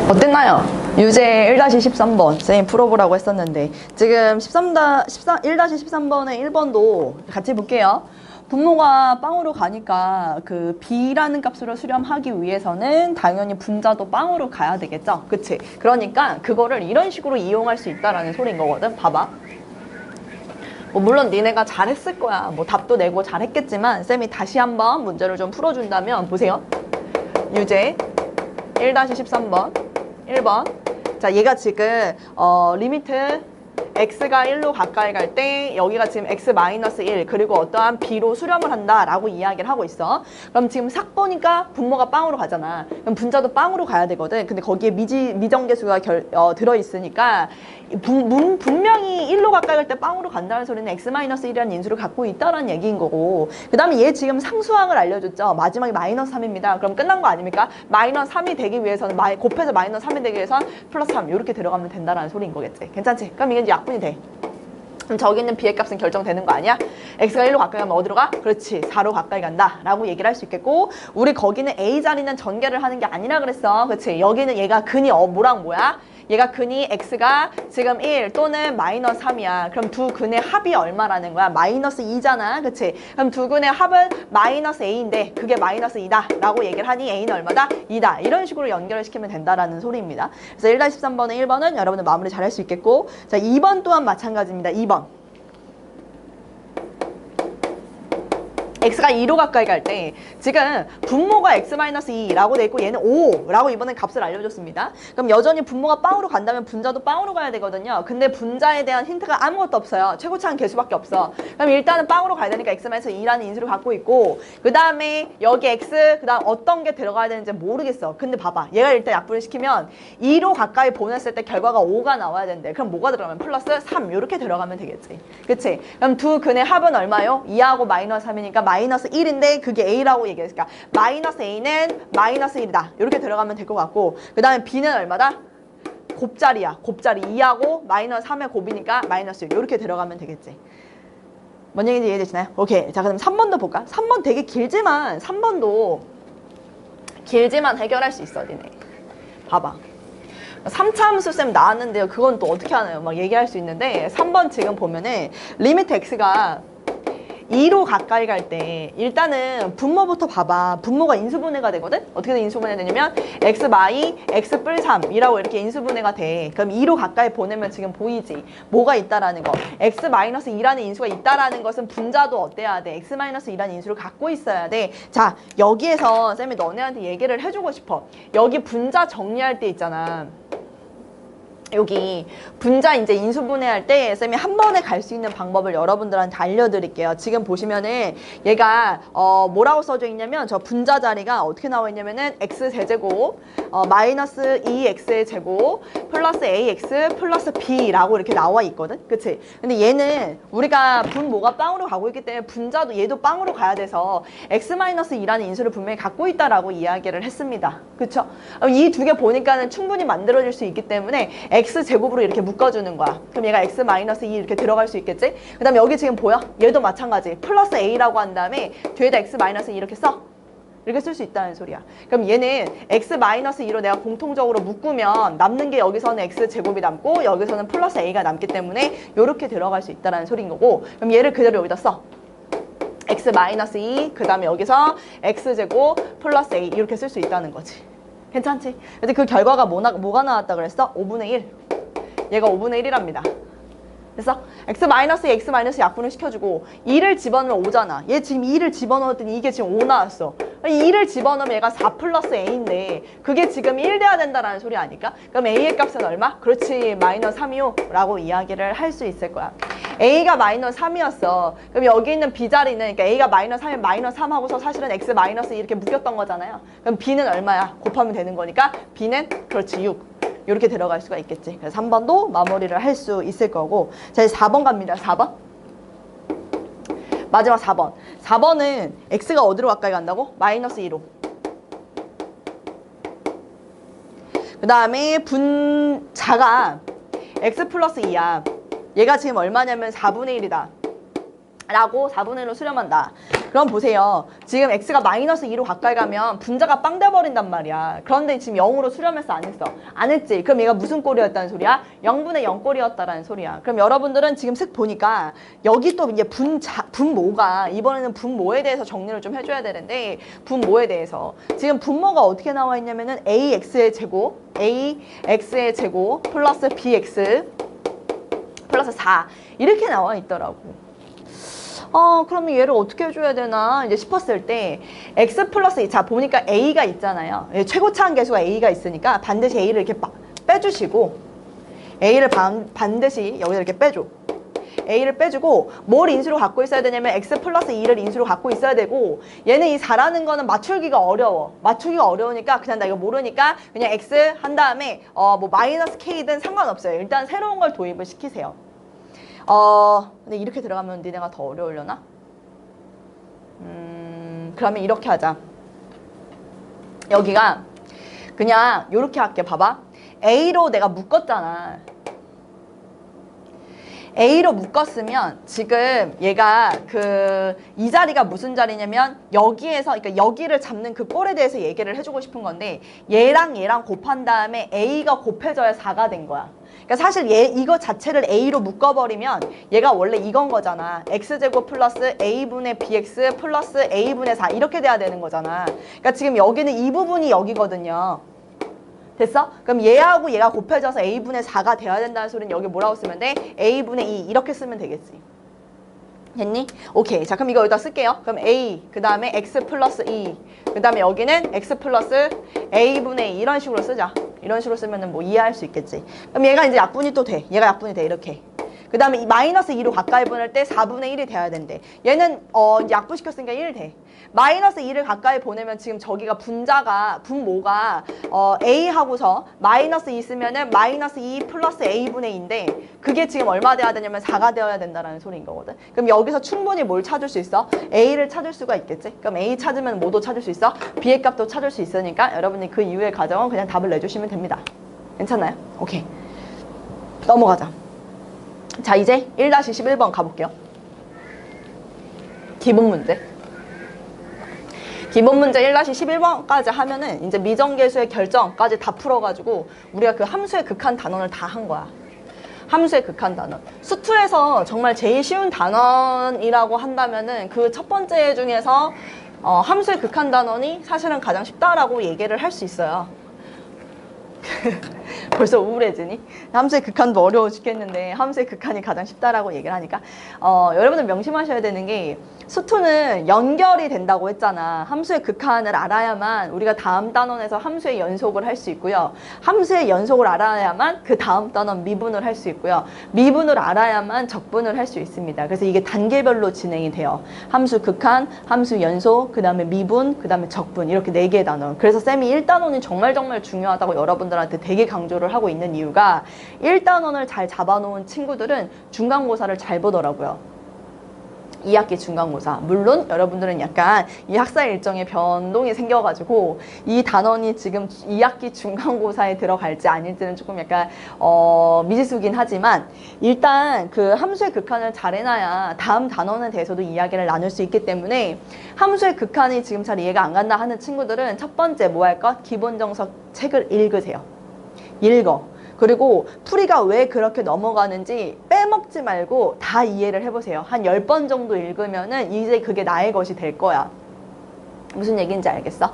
A: 어땠나요? 유제 1-13번 쌤이 풀어보라고 했었는데 지금 1-13번의 1번도 같이 볼게요. 분모가 빵으로 가니까 그 b라는 값으로 수렴하기 위해서는 당연히 분자도 빵으로 가야 되겠죠? 그치? 그러니까 그거를 이런 식으로 이용할 수 있다라는 소리인 거거든. 봐봐. 뭐 물론 니네가 잘했을 거야. 뭐 답도 내고 잘했겠지만 쌤이 다시 한번 문제를 좀 풀어준다면 보세요. 유제 1-13번 1번. 자, 얘가 지금 리미트 x가 1로 가까이 갈 때 여기가 지금 x-1 그리고 어떠한 b로 수렴을 한다라고 이야기를 하고 있어. 그럼 지금 싹 보니까 분모가 빵으로 가잖아. 그럼 분자도 빵으로 가야 되거든. 근데 거기에 미정계수가 들어있으니까 분명히 1로 가까이 갈 때 빵으로 간다는 소리는 x-1이라는 인수를 갖고 있다는 얘기인 거고, 그 다음에 얘 지금 상수항을 알려줬죠. 마지막에 -3입니다. 그럼 끝난 거 아닙니까? -3이 되기 위해서는 곱해서 -3이 되기 위해서는 플러스 3 이렇게 들어가면 된다는 소리인 거겠지. 괜찮지? 그럼 이게 이제 약분이 돼. 그럼 저기 있는 b의 값은 결정되는 거 아니야? x가 1로 가까이 가면 어디로 가? 그렇지, 4로 가까이 간다 라고 얘기를 할 수 있겠고, 우리 거기는 a 자리는 전개를 하는 게 아니라 그랬어. 그치? 여기는 얘가 근이 뭐랑 뭐야? 얘가 근이 x가 지금 1 또는 -3이야. 그럼 두 근의 합이 얼마라는 거야? -2잖아. 그치? 그럼 두 근의 합은 -a인데 그게 -2다 라고 얘기를 하니 a는 얼마다? 2다. 이런 식으로 연결을 시키면 된다라는 소리입니다. 그래서 1-13번의 1번은 여러분들 마무리 잘 할 수 있겠고, 자 2번 또한 마찬가지입니다. 2번. x가 2로 가까이 갈 때 지금 분모가 x-2라고 돼 있고 얘는 5라고 이번엔 값을 알려줬습니다. 그럼 여전히 분모가 빵으로 간다면 분자도 빵으로 가야 되거든요. 근데 분자에 대한 힌트가 아무것도 없어요. 최고차는 개수밖에 없어. 그럼 일단은 빵으로 가야 되니까 x-2라는 인수를 갖고 있고, 그 다음에 여기 x 그 다음 어떤 게 들어가야 되는지 모르겠어. 근데 봐봐, 얘가 일단 약분을 시키면 2로 가까이 보냈을 때 결과가 5가 나와야 된대. 그럼 뭐가 들어가면 플러스 3 이렇게 들어가면 되겠지. 그치? 그럼 두 근의 합은 얼마요? 2하고 -3이니까 -1인데 그게 a라고 얘기했으니까 -a는 -1이다 이렇게 들어가면 될 것 같고, 그 다음에 b는 얼마다? 곱자리야. 곱자리 2하고 -3의 곱이니까 -1 이렇게 들어가면 되겠지. 뭔 얘기인지 이해되시나요? 오케이. 자, 그럼 3번도 볼까? 3번 되게 길지만 3번도 길지만 해결할 수 있어. 니네 봐봐. 3차 함수 쌤 나왔는데요. 그건 또 어떻게 하나요? 막 얘기할 수 있는데 3번 지금 보면은 리미트 x가 2로 가까이 갈 때 일단은 분모부터 봐봐. 분모가 인수분해가 되거든? 어떻게 인수분해 되냐면 x-, x-3이라고 이렇게 인수분해가 돼. 그럼 2로 가까이 보내면 지금 보이지? 뭐가 있다라는 거. x-2라는 인수가 있다라는 것은 분자도 어때야 돼? x-2라는 인수를 갖고 있어야 돼. 자, 여기에서 쌤이 너네한테 얘기를 해주고 싶어. 여기 분자 정리할 때 있잖아. 여기 분자 이제 인수분해할 때 쌤이 한 번에 갈 수 있는 방법을 여러분들한테 알려드릴게요. 지금 보시면은 얘가 뭐라고 써져 있냐면 저 분자 자리가 어떻게 나와 있냐면은 x제곱 마이너스 2x의 제곱 플러스 ax 플러스 b라고 이렇게 나와 있거든. 그치? 근데 얘는 우리가 분모가 빵으로 가고 있기 때문에 분자도 얘도 빵으로 가야 돼서 x-2라는 인수를 분명히 갖고 있다라고 이야기를 했습니다. 그쵸? 이 두 개 보니까는 충분히 만들어질 수 있기 때문에 x제곱으로 이렇게 묶어주는 거야. 그럼 얘가 x-2 이렇게 들어갈 수 있겠지? 그 다음에 여기 지금 보여? 얘도 마찬가지. 플러스 a라고 한 다음에 뒤에다 x-2 이렇게 써. 이렇게 쓸 수 있다는 소리야. 그럼 얘는 x-2로 내가 공통적으로 묶으면 남는 게 여기서는 x제곱이 남고 여기서는 플러스 a가 남기 때문에 이렇게 들어갈 수 있다는 소리인 거고, 그럼 얘를 그대로 여기다 써. x-2 그 다음에 여기서 x제곱 플러스 a 이렇게 쓸 수 있다는 거지. 괜찮지? 근데 그 결과가 뭐가 나왔다 그랬어? 5분의 1. 얘가 5분의 1이랍니다. 그래서 x-x- 약분을 시켜주고 2를 집어넣으면 5잖아. 얘 지금 2를 집어넣었더니 이게 지금 5 나왔어. 2를 집어넣으면 얘가 4 플러스 a인데 그게 지금 1 돼야 된다는 소리 아닐까? 그럼 a의 값은 얼마? 그렇지, -3이요 라고 이야기를 할 수 있을 거야. a가 -3이었어. 그럼 여기 있는 b 자리는, 그러니까 a가 -3이면 -3 하고서 사실은 x- 이렇게 묶였던 거잖아요. 그럼 b는 얼마야? 곱하면 되는 거니까 b는 그렇지 6. 이렇게 들어갈 수가 있겠지. 그래서 3번도 마무리를 할 수 있을 거고. 자, 이제 4번 갑니다. 4번. 마지막 4번. 4번은 x가 어디로 가까이 간다고? -2로. 그 다음에 분자가 x 플러스 2야. 얘가 지금 얼마냐면 4분의 1이다. 라고 4분의 1로 수렴한다. 그럼 보세요. 지금 x가 마이너스 2로 가까이 가면 분자가 빵 돼버린단 말이야. 그런데 지금 0으로 수렴했어? 안 했어? 안 했지? 그럼 얘가 무슨 꼴이었다는 소리야? 0분의 0 꼴이었다라는 소리야. 그럼 여러분들은 지금 슥 보니까 여기 또 이제 분모가 이번에는 분모에 대해서 정리를 좀 해줘야 되는데 분모에 대해서 지금 분모가 어떻게 나와 있냐면은 ax의 제곱 플러스 bx 플러스 4 이렇게 나와 있더라고. 그러면 얘를 어떻게 해줘야 되나 이제 싶었을 때 x 플러스 2, 자 보니까 a가 있잖아요. 최고차항 계수가 a가 있으니까 반드시 a를 이렇게 빼주시고 a를 반드시 여기다 이렇게 빼줘. a를 빼주고 뭘 인수로 갖고 있어야 되냐면 x 플러스 2를 인수로 갖고 있어야 되고 얘는 이 4라는 거는 맞추기가 어려워. 맞추기가 어려우니까 그냥 나 이거 모르니까 그냥 x 한 다음에 뭐 마이너스 k든 상관없어요. 일단 새로운 걸 도입을 시키세요. 근데 이렇게 들어가면 니네가 더 어려우려나? 그러면 이렇게 하자. 여기가 그냥 요렇게 할게. 봐봐. A로 내가 묶었잖아. A로 묶었으면 지금 얘가 이 자리가 무슨 자리냐면 여기에서 그러니까 여기를 잡는 그 꼴에 대해서 얘기를 해주고 싶은 건데 얘랑 곱한 다음에 A가 곱해져야 4가 된 거야. 그러니까 사실 이거 자체를 A로 묶어버리면 얘가 원래 이건 거잖아. X제곱 플러스 A분의 BX 플러스 A분의 4 이렇게 돼야 되는 거잖아. 그러니까 지금 여기는 이 부분이 여기거든요. 됐어? 그럼 얘하고 얘가 곱해져서 A분의 4가 돼야 된다는 소리는 여기 뭐라고 쓰면 돼? A분의 2 이렇게 쓰면 되겠지. 됐니? 오케이. 자, 그럼 이거 여기다 쓸게요. 그럼 A, 그 다음에 X 플러스 2, 그 다음에 여기는 X 플러스 A분의 2 이런 식으로 쓰자. 이런 식으로 쓰면은 뭐 이해할 수 있겠지. 그럼 얘가 이제 약분이 또 돼. 얘가 약분이 돼. 이렇게. 그 다음에 이 마이너스 2로 가까이 보낼 때 4분의 1이 돼야 된대. 얘는 이제 약분시켰으니까 1 돼. 마이너스 2를 가까이 보내면 지금 저기가 분모가 A하고서 마이너스 2 쓰면은 마이너스 2 플러스 A분의 2인데 그게 지금 얼마 돼야 되냐면 4가 되어야 된다는 소리인 거거든. 그럼 여기서 충분히 뭘 찾을 수 있어? A를 찾을 수가 있겠지. 그럼 A 찾으면 뭐도 찾을 수 있어? B의 값도 찾을 수 있으니까 여러분이 그 이후의 과정은 그냥 답을 내주시면 됩니다. 괜찮나요? 오케이. 넘어가자. 자, 이제 1-11번 가볼게요. 기본 문제. 기본 문제 1-11번까지 하면은 이제 미정계수의 결정까지 다 풀어가지고 우리가 그 함수의 극한 단원을 다 한 거야. 함수의 극한 단원. 수투에서 정말 제일 쉬운 단원이라고 한다면은 그 첫 번째 중에서 함수의 극한 단원이 사실은 가장 쉽다라고 얘기를 할 수 있어요. 벌써 우울해지니? 함수의 극한도 어려워 죽겠는데 함수의 극한이 가장 쉽다라고 얘기를 하니까 여러분들 명심하셔야 되는 게 수투는 연결이 된다고 했잖아. 함수의 극한을 알아야만 우리가 다음 단원에서 함수의 연속을 할 수 있고요. 함수의 연속을 알아야만 그 다음 단원 미분을 할 수 있고요. 미분을 알아야만 적분을 할 수 있습니다. 그래서 이게 단계별로 진행이 돼요. 함수 극한, 함수 연속, 그 다음에 미분, 그 다음에 적분 이렇게 4개의 단원. 그래서 쌤이 1단원이 정말 중요하다고 여러분들한테 되게 강조를 하고 있는 이유가 1단원을 잘 잡아놓은 친구들은 중간고사를 잘 보더라고요. 2학기 중간고사. 물론 여러분들은 약간 이 학사 일정에 변동이 생겨가지고 이 단원이 지금 2학기 중간고사에 들어갈지 아닐지는 조금 약간 미지수긴 하지만 일단 그 함수의 극한을 잘 해놔야 다음 단원에 대해서도 이야기를 나눌 수 있기 때문에 함수의 극한이 지금 잘 이해가 안 간다 하는 친구들은 첫 번째 뭐 할 것? 기본정석 책을 읽으세요. 읽어. 그리고 풀이가 왜 그렇게 넘어가는지 빼먹지 말고 다 이해를 해보세요. 한 10번 정도 읽으면은 이제 그게 나의 것이 될 거야. 무슨 얘기인지 알겠어?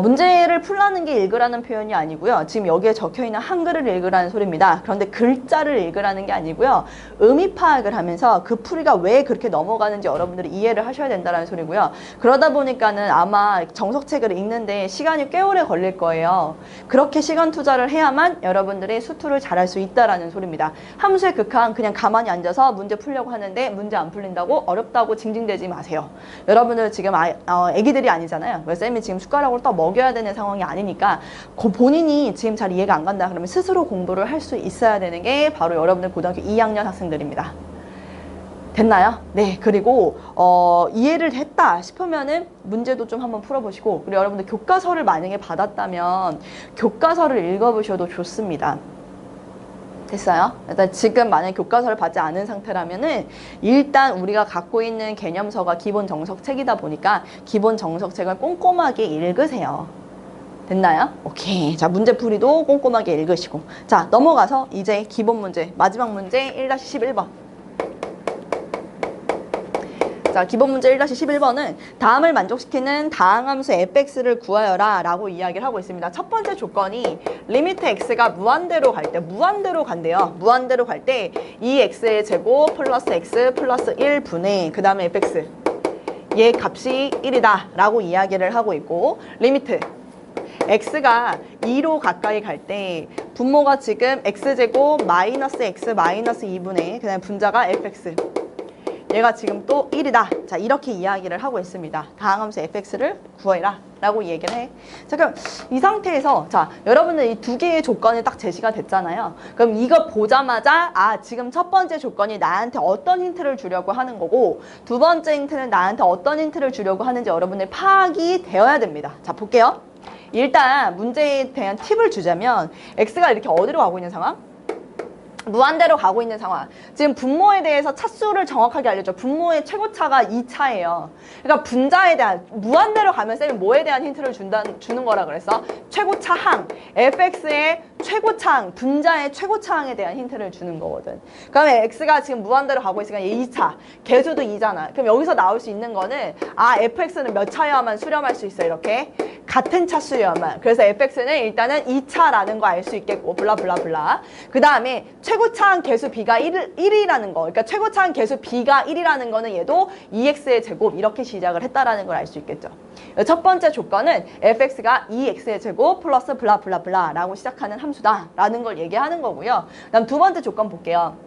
A: 문제를 풀라는 게 읽으라는 표현이 아니고요. 지금 여기에 적혀있는 한글을 읽으라는 소리입니다. 그런데 글자를 읽으라는 게 아니고요. 의미 파악을 하면서 그 풀이가 왜 그렇게 넘어가는지 여러분들이 이해를 하셔야 된다는 소리고요. 그러다 보니까는 아마 정석책을 읽는데 시간이 꽤 오래 걸릴 거예요. 그렇게 시간 투자를 해야만 여러분들이 수투를 잘할 수 있다는 소리입니다. 함수의 극한 그냥 가만히 앉아서 문제 풀려고 하는데 문제 안 풀린다고 어렵다고 징징대지 마세요. 여러분들 지금 애기들이 아니잖아요. 쌤이 지금 숟가락으로 떠 먹여야 되는 상황이 아니니까 본인이 지금 잘 이해가 안 간다 그러면 스스로 공부를 할 수 있어야 되는 게 바로 여러분들 고등학교 2학년 학생들입니다. 됐나요? 네. 그리고 이해를 했다 싶으면은 문제도 좀 한번 풀어보시고 그리고 여러분들 교과서를 만약에 받았다면 교과서를 읽어보셔도 좋습니다. 됐어요? 일단 지금 만약에 교과서를 받지 않은 상태라면은 일단 우리가 갖고 있는 개념서가 기본 정석책이다 보니까 기본 정석책을 꼼꼼하게 읽으세요. 됐나요? 오케이. 자, 문제풀이도 꼼꼼하게 읽으시고. 자, 넘어가서 이제 기본 문제, 마지막 문제 1-11번. 자, 기본 문제 1-11번은 다음을 만족시키는 다항함수 fx를 구하여라 라고 이야기를 하고 있습니다. 첫 번째 조건이 리미트 x가 무한대로 갈 때, 무한대로 간대요. 무한대로 갈 때 2x의 제곱 플러스 x 플러스 1분의 그 다음에 fx 얘 값이 1이다 라고 이야기를 하고 있고, 리미트 x가 2로 가까이 갈 때 분모가 지금 x제곱 마이너스 x 마이너스 2분의 그 다음에 분자가 fx 얘가 지금 또 1이다. 자, 이렇게 이야기를 하고 있습니다. 다항함수 fx를 구해라 라고 얘기를 해. 자, 그럼 이 상태에서 자, 여러분들 이 두 개의 조건이 딱 제시가 됐잖아요. 그럼 이거 보자마자 아, 지금 첫 번째 조건이 나한테 어떤 힌트를 주려고 하는 거고 두 번째 힌트는 나한테 어떤 힌트를 주려고 하는지 여러분들 파악이 되어야 됩니다. 자, 볼게요. 일단 문제에 대한 팁을 주자면 x가 이렇게 어디로 가고 있는 상황? 무한대로 가고 있는 상황. 지금 분모에 대해서 차수를 정확하게 알려줘. 분모의 최고차가 2차예요. 그러니까 분자에 대한 무한대로 가면 쌤이 뭐에 대한 힌트를 주는 거라 그랬어? 최고차항. fx의 최고차항, 분자의 최고차항에 대한 힌트를 주는 거거든. 그러면 x가 지금 무한대로 가고 있으니까 얘 2차. 개수도 2잖아. 그럼 여기서 나올 수 있는 거는 아, fx는 몇 차여야만 수렴할 수 있어. 이렇게. 같은 차수여야만. 그래서 fx는 일단은 2차라는 거 알 수 있겠고 블라블라블라. 그 다음에 최고차항 개수 b가 1이라는 거. 그러니까 최고차항 개수 b가 1이라는 거는 얘도 2x의 제곱 이렇게 시작을 했다라는 걸 알 수 있겠죠. 첫 번째 조건은 fx가 2x의 제곱 플러스 블라블라블라 라고 시작하는 함수다 라는 걸 얘기하는 거고요. 그다음 두 번째 조건 볼게요.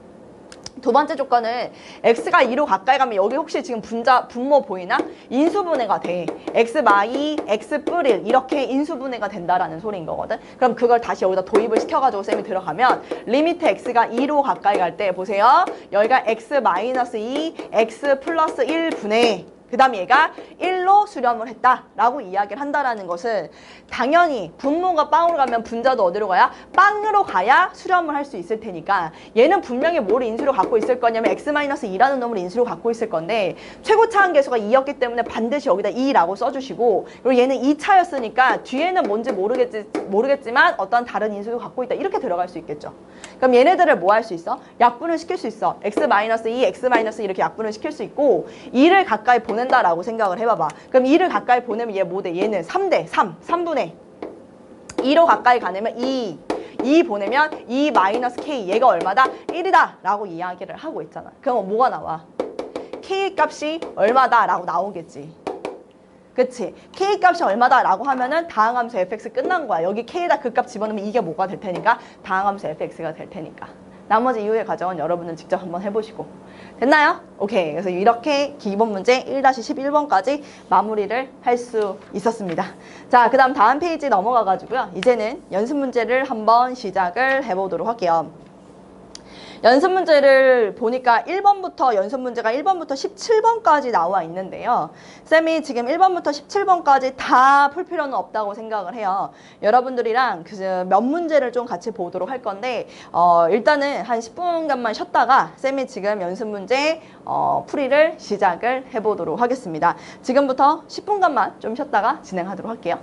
A: 두 번째 조건은 x가 2로 가까이 가면 여기 혹시 지금 분모 보이나? 인수분해가 돼. x 마이 x 뿌릴 이렇게 인수분해가 된다라는 소리인 거거든. 그럼 그걸 다시 여기다 도입을 시켜가지고 쌤이 들어가면 리미트 x가 2로 가까이 갈 때 보세요. 여기가 x 마이너스 2 x 플러스 1분의 그 다음에 얘가 1로 수렴을 했다라고 이야기를 한다라는 것은 당연히 분모가 빵으로 가면 분자도 어디로 가야? 빵으로 가야 수렴을 할 수 있을 테니까 얘는 분명히 뭘 인수로 갖고 있을 거냐면 x-2라는 놈을 인수로 갖고 있을 건데 최고차항 개수가 2였기 때문에 반드시 여기다 2라고 써주시고 그리고 얘는 2차였으니까 뒤에는 뭔지 모르겠지만 어떤 다른 인수도 갖고 있다 이렇게 들어갈 수 있겠죠. 그럼 얘네들을 뭐 할 수 있어? 약분을 시킬 수 있어. x-2, x-2 이렇게 약분을 시킬 수 있고 2를 가까이 보낸다라고 생각을 해봐봐. 그럼 2를 가까이 보내면 얘 뭐 돼? 얘는 3대 3분의 2로 가까이 가내면 2 보내면 2 마이너스 k 얘가 얼마다? 1이다 라고 이야기를 하고 있잖아. 그럼 뭐가 나와? k 값이 얼마다 라고 나오겠지. 그치? k 값이 얼마다 라고 하면은 다항함수 fx 끝난 거야. 여기 k에다 그 값 집어넣으면 이게 뭐가 될 테니까 다항함수 fx가 될 테니까. 나머지 이후의 과정은 여러분은 직접 한번 해보시고. 됐나요? 오케이. 그래서 이렇게 기본 문제 1-11번까지 마무리를 할 수 있었습니다. 자, 그 다음 페이지 넘어가가지고요. 이제는 연습 문제를 한번 시작을 해보도록 할게요. 연습 문제를 보니까 1번부터 연습 문제가 1번부터 17번까지 나와 있는데요. 쌤이 지금 1번부터 17번까지 다 풀 필요는 없다고 생각을 해요. 여러분들이랑 몇 문제를 좀 같이 보도록 할 건데 일단은 한 10분간만 쉬었다가 쌤이 지금 연습 문제 풀이를 시작을 해보도록 하겠습니다. 지금부터 10분간만 좀 쉬었다가 진행하도록 할게요.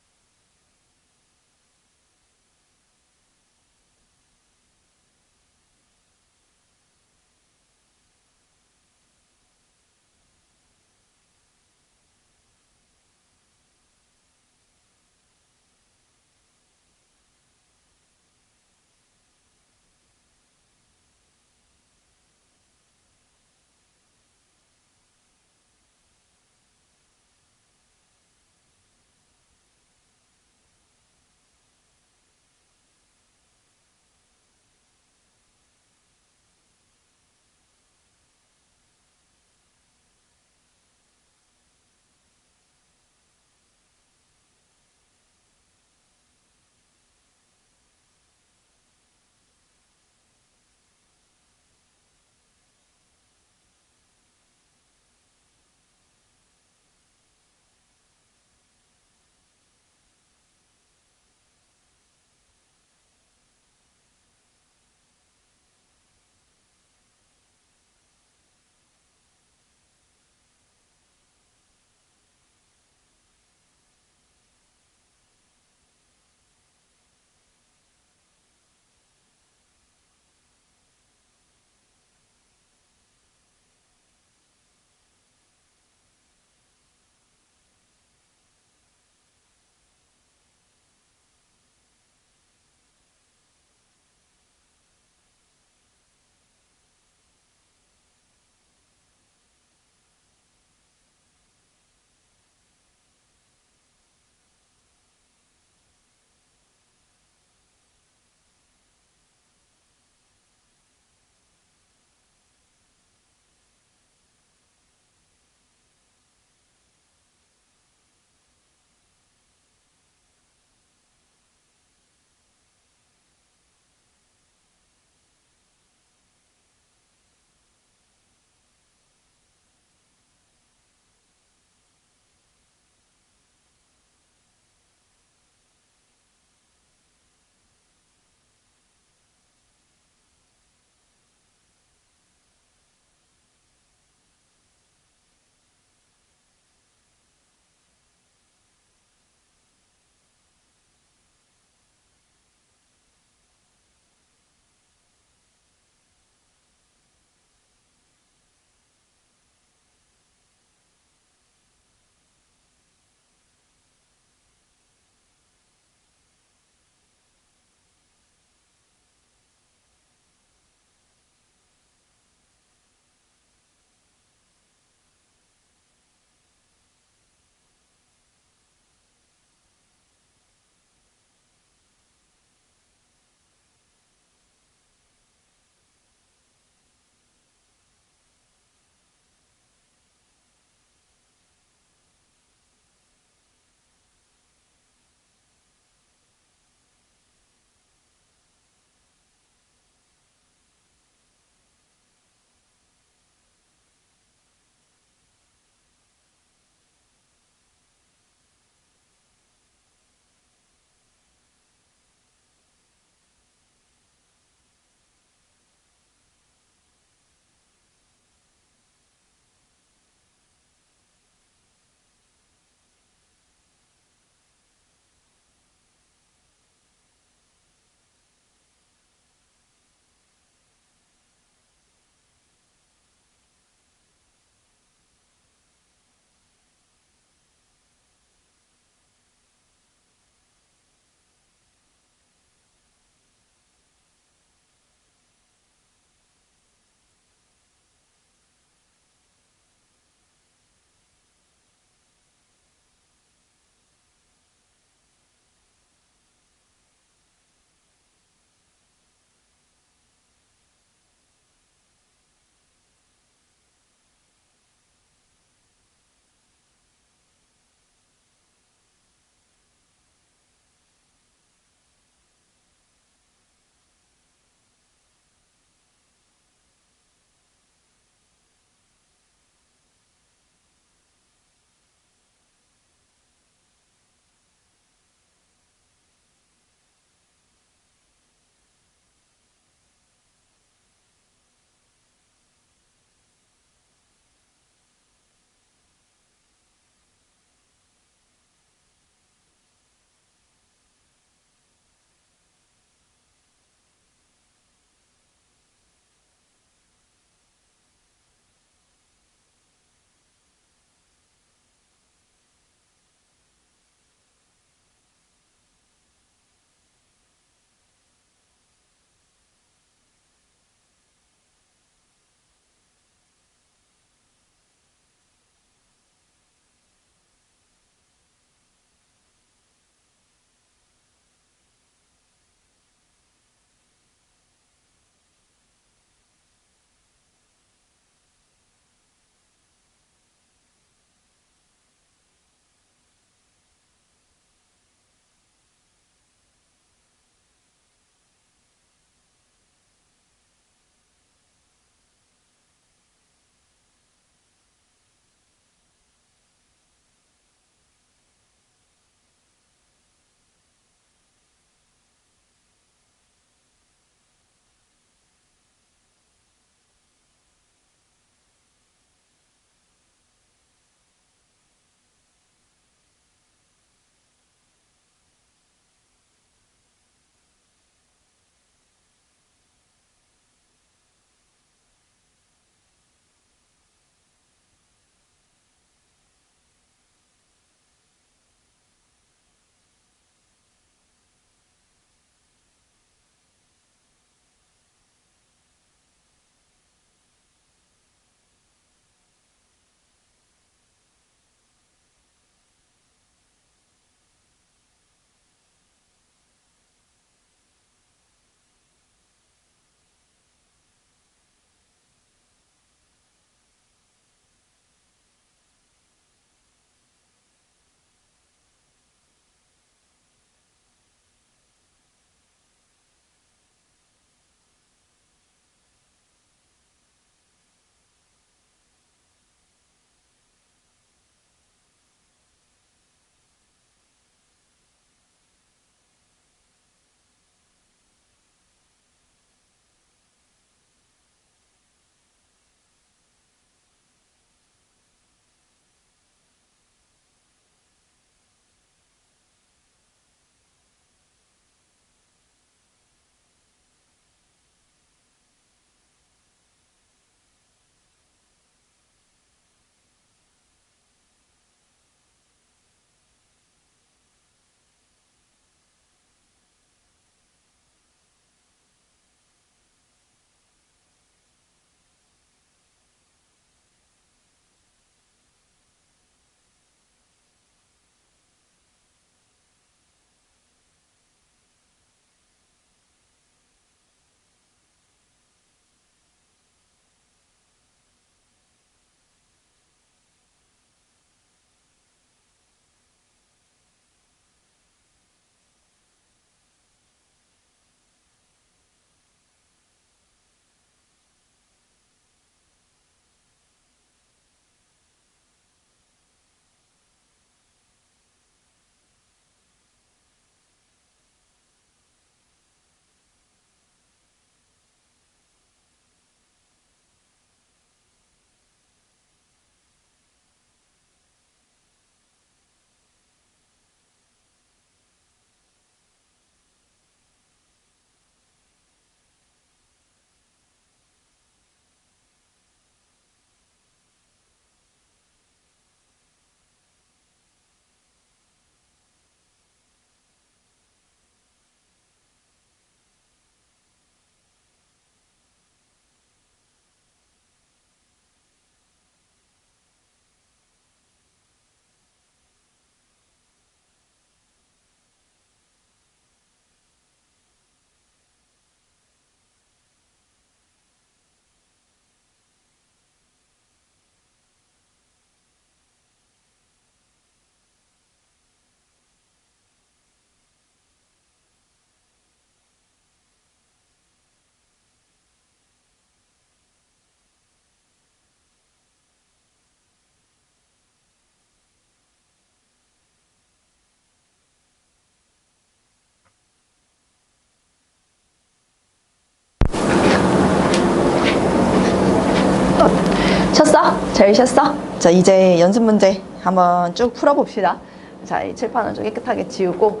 A: 잘 쉬었어? 자, 이제 연습 문제 한번 쭉 풀어봅시다. 자, 이 칠판을 좀 깨끗하게 지우고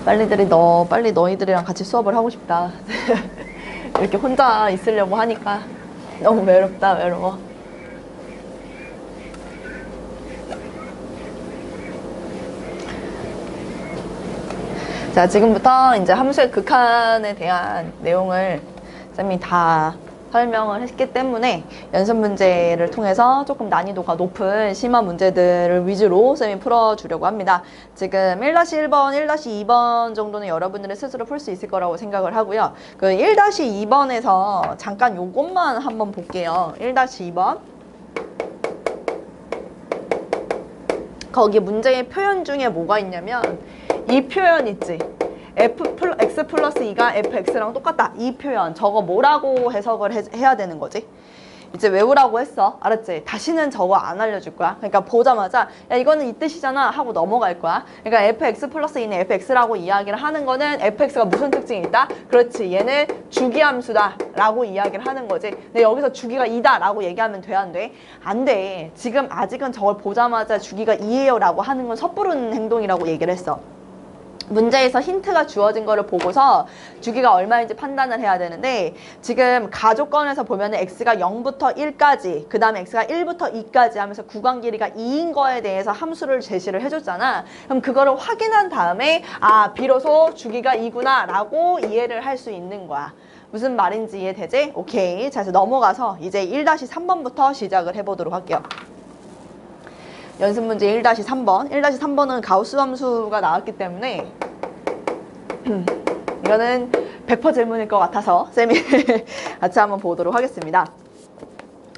A: 빨리 너희들이랑 같이 수업을 하고 싶다. 이렇게 혼자 있으려고 하니까 너무 외롭다, 외로워. 자, 지금부터 이제 함수의 극한에 대한 내용을 쌤이 다 설명을 했기 때문에 연습 문제를 통해서 조금 난이도가 높은 심화 문제들을 위주로 쌤이 풀어주려고 합니다. 지금 1-1번, 1-2번 정도는 여러분들이 스스로 풀 수 있을 거라고 생각을 하고요. 그 1-2번에서 잠깐 요것만 한번 볼게요. 1-2번. 거기 문제의 표현 중에 뭐가 있냐면 이 표현 있지? x 플러스 2가 fx랑 똑같다. 이 표현 저거 뭐라고 해석을 해야 되는 거지? 이제 외우라고 했어. 알았지? 다시는 저거 안 알려줄 거야. 그러니까 보자마자 야 이거는 이 뜻이잖아 하고 넘어갈 거야. 그러니까 fx 플러스 2는 fx라고 이야기를 하는 거는 fx가 무슨 특징이 있다? 그렇지, 얘는 주기함수다 라고 이야기를 하는 거지. 근데 여기서 주기가 2다 라고 얘기하면 돼, 안 돼? 안 돼. 지금 아직은 저걸 보자마자 주기가 2예요 라고 하는 건 섣부른 행동이라고 얘기를 했어. 문제에서 힌트가 주어진 거를 보고서 주기가 얼마인지 판단을 해야 되는데, 지금 가족권에서 보면은 x가 0부터 1까지, 그 다음에 x가 1부터 2까지 하면서 구간 길이가 2인 거에 대해서 함수를 제시를 해줬잖아. 그럼 그거를 확인한 다음에 아, 비로소 주기가 2구나 라고 이해를 할 수 있는 거야. 무슨 말인지 이해되지? 오케이. 자, 그래서 넘어가서 이제 1-3번부터 시작을 해보도록 할게요. 연습 문제 1-3번. 1-3번은 가우스 함수가 나왔기 때문에 이거는 100% 질문일 것 같아서 쌤이 같이 한번 보도록 하겠습니다.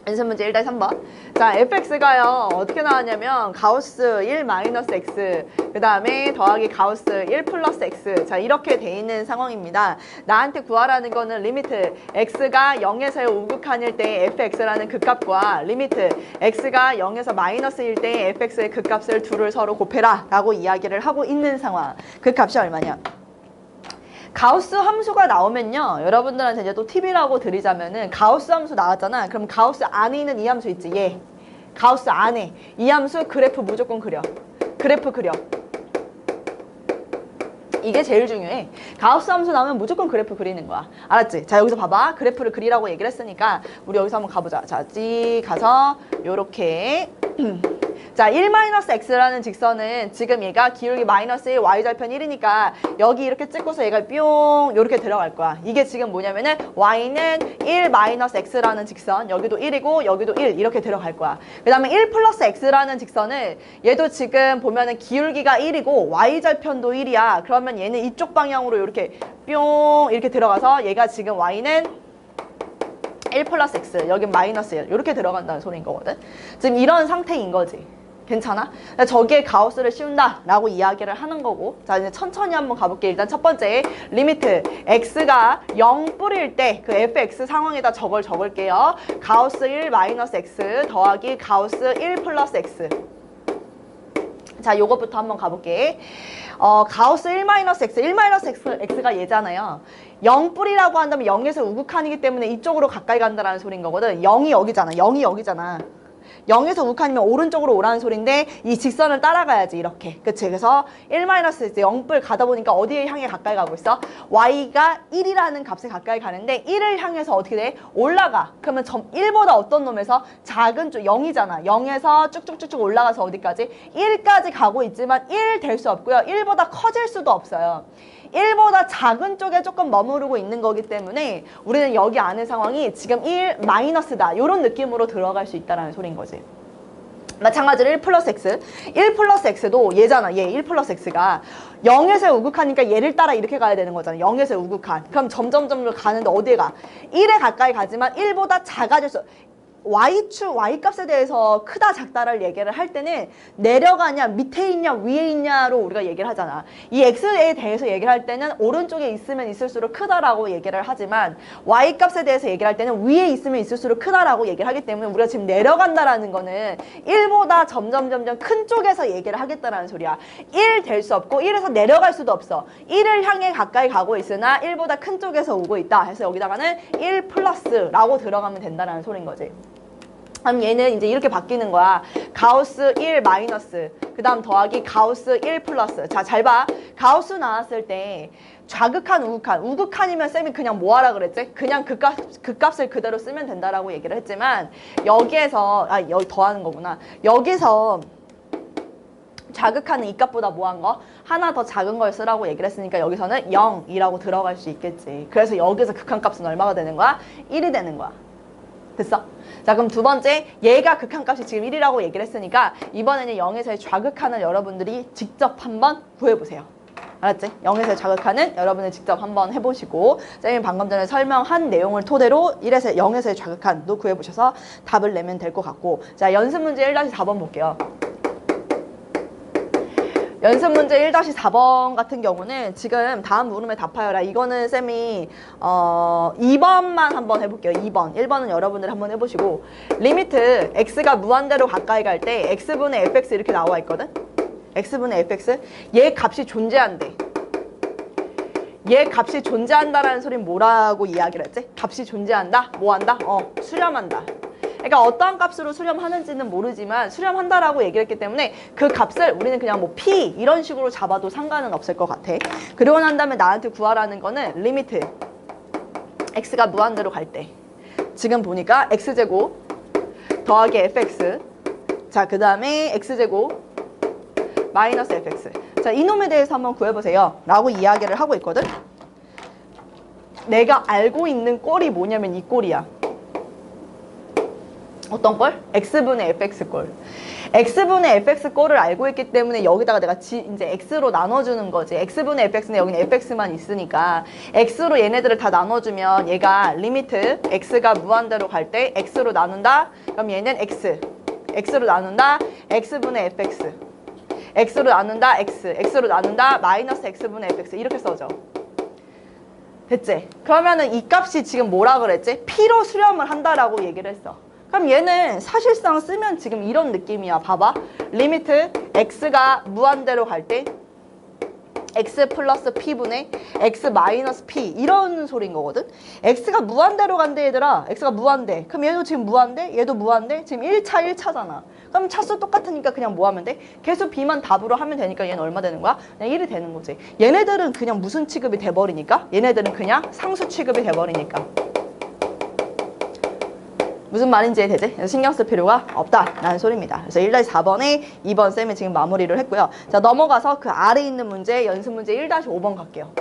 A: 연습 문제 1-3번. 자, fx가요 어떻게 나왔냐면 가우스 1-x, 그 다음에 더하기 가우스 1 플러스 x. 자, 이렇게 돼 있는 상황입니다. 나한테 구하라는 거는 리미트 x가 0에서 우극한일 때 fx라는 극값과 리미트 x가 0에서 마이너스일 때 fx의 극값을 둘을 서로 곱해라 라고 이야기를 하고 있는 상황. 그 값이 얼마냐? 가우스 함수가 나오면요, 여러분들한테 이제 또 팁이라고 드리자면은, 가우스 함수 나왔잖아. 그럼 가우스 안에 있는 이 함수 있지, 얘. 가우스 안에 이 함수 그래프 무조건 그려. 그래프 그려. 이게 제일 중요해. 가우스 함수 나오면 무조건 그래프 그리는 거야. 알았지? 자, 여기서 봐봐. 그래프를 그리라고 얘기를 했으니까 우리 여기서 한번 가보자. 자, 찌 가서 요렇게 자, 1-x라는 직선은 지금 얘가 기울기 마이너스 1, y절편 1이니까 여기 이렇게 찍고서 얘가 뿅 이렇게 들어갈 거야. 이게 지금 뭐냐면은 y는 1-x라는 직선, 여기도 1이고 여기도 1 이렇게 들어갈 거야. 그 다음에 1 플러스 x라는 직선은 얘도 지금 보면은 기울기가 1이고 y절편도 1이야. 그러면 얘는 이쪽 방향으로 이렇게 뿅 이렇게 들어가서 얘가 지금 y는 1 플러스 x, 여긴 마이너스 1 이렇게 들어간다는 소리인 거거든. 지금 이런 상태인 거지. 괜찮아? 저기에 가우스를 씌운다 라고 이야기를 하는 거고. 자, 이제 천천히 한번 가볼게. 일단 첫 번째 리미트 x가 0뿌릴 때 그 fx 상황에다 저걸 적을게요. 가우스 1 마이너스 x 더하기 가우스 1 플러스 x. 자, 요것부터 한번 가볼게. 가우스 1-x, 1-x가 얘잖아요. 0뿌리라고 한다면 0에서 우극한이기 때문에 이쪽으로 가까이 간다라는 소린 거거든. 0이 여기잖아. 0이 여기잖아. 0에서 우극한이면 오른쪽으로 오라는 소린데 이 직선을 따라가야지 이렇게. 그치? 그래서 1-x 0뿔 가다 보니까 어디에 향해 가까이 가고 있어? y가 1이라는 값에 가까이 가는데 1을 향해서 어떻게 돼? 올라가. 그러면 1보다 어떤 놈에서 작은 쪽 0이잖아. 0에서 쭉쭉쭉쭉 올라가서 어디까지? 1까지 가고 있지만 1 될 수 없고요. 1보다 커질 수도 없어요. 1보다 작은 쪽에 조금 머무르고 있는 거기 때문에 우리는 여기 안의 상황이 지금 1 마이너스다 이런 느낌으로 들어갈 수 있다는 소린 거지. 마찬가지로 1 플러스 x, 1 플러스 x도 얘잖아. 얘 1 플러스 x가 0에서 우극하니까 얘를 따라 이렇게 가야 되는 거잖아. 0에서 우극한. 그럼 점점 가는데 어디에 가? 1에 가까이 가지만 1보다 작아질 수 Y값에 대해서 크다 작다를 얘기를 할 때는 내려가냐 밑에 있냐 위에 있냐로 우리가 얘기를 하잖아. 이 X에 대해서 얘기를 할 때는 오른쪽에 있으면 있을수록 크다라고 얘기를 하지만 Y값에 대해서 얘기를 할 때는 위에 있으면 있을수록 크다라고 얘기를 하기 때문에 우리가 지금 내려간다라는 거는 1보다 점점 큰 쪽에서 얘기를 하겠다라는 소리야. 1 될 수 없고 1에서 내려갈 수도 없어. 1을 향해 가까이 가고 있으나 1보다 큰 쪽에서 오고 있다. 그래서 여기다가는 1 플러스라고 들어가면 된다는 소리인 거지. 그럼 얘는 이제 이렇게 바뀌는 거야. 가우스 1 마이너스, 그 다음 더하기 가우스 1 플러스. 자, 잘 봐. 가우스 나왔을 때 좌극한, 우극한이면 쌤이 그냥 뭐 하라 그랬지? 그냥 그 값을 그대로 쓰면 된다라고 얘기를 했지만 여기에서, 여기 더하는 거구나. 여기서 좌극하는 이 값보다 뭐 한 거? 하나 더 작은 걸 쓰라고 얘기를 했으니까 여기서는 0이라고 들어갈 수 있겠지. 그래서 여기서 극한값은 얼마가 되는 거야? 1이 되는 거야. 됐어? 자, 그럼 두 번째, 얘가 극한값이 지금 1이라고 얘기를 했으니까 이번에는 0에서의 좌극한을 여러분들이 직접 한번 구해보세요. 알았지? 0에서의 좌극한은 여러분들 직접 한번 해보시고 쌤이 방금 전에 설명한 내용을 토대로 1에서 0에서의 좌극한도 구해보셔서 답을 내면 될 것 같고, 자, 연습 문제 1-4번 볼게요. 연습 문제 1-4번 같은 경우는 지금 다음 물음에 답하여라. 이거는 쌤이 2번만 한번 해볼게요. 2번. 1번은 여러분들 한번 해보시고, 리미트 x가 무한대로 가까이 갈 때 x분의 fx 이렇게 나와 있거든. x분의 fx. 얘 값이 존재한대. 얘 값이 존재한다라는 소리는 뭐라고 이야기를 했지? 값이 존재한다? 뭐 한다? 수렴한다. 그러니까 어떠한 값으로 수렴하는지는 모르지만 수렴한다라고 얘기를 했기 때문에 그 값을 우리는 그냥 뭐 P 이런 식으로 잡아도 상관은 없을 것 같아. 그러고 난 다음에 나한테 구하라는 거는 리미트 x가 무한대로 갈 때 지금 보니까 x제곱 더하기 fx, 자, 그 다음에 x제곱 마이너스 fx. 자, 이놈에 대해서 한번 구해보세요 라고 이야기를 하고 있거든. 내가 알고 있는 꼴이 뭐냐면 이 꼴이야. 어떤 꼴? x분의 fx 꼴. x분의 fx 꼴을 알고 있기 때문에 여기다가 내가 이제 x로 나눠주는 거지. x분의 fx는 여기는 fx만 있으니까 x로 얘네들을 다 나눠주면 얘가 리미트 x가 무한대로 갈 때 x로 나눈다. 그럼 얘는 x로 나눈다 x분의 fx, x로 나눈다 x로 나눈다 마이너스 x분의 fx 이렇게 써져. 됐지? 그러면은 이 값이 지금 뭐라 그랬지? p로 수렴을 한다라고 얘기를 했어. 그럼 얘는 사실상 쓰면 지금 이런 느낌이야. 봐봐. 리미트 x가 무한대로 갈 때 x 플러스 p분의 x 마이너스 p 이런 소리인 거거든. x가 무한대로 간대 얘들아. x가 무한대. 그럼 얘도 지금 무한대? 얘도 무한대? 지금 1차잖아. 그럼 차수 똑같으니까 그냥 뭐 하면 돼? 개수 b만 답으로 하면 되니까 얘는 얼마 되는 거야? 그냥 1이 되는 거지. 얘네들은 그냥 무슨 취급이 돼버리니까? 얘네들은 그냥 상수 취급이 돼버리니까. 무슨 말인지 되지? 신경 쓸 필요가 없다라는 소리입니다. 그래서 1-4번에 2번 쌤이 지금 마무리를 했고요. 자, 넘어가서 그 아래에 있는 문제, 연습 문제 1-5번 갈게요.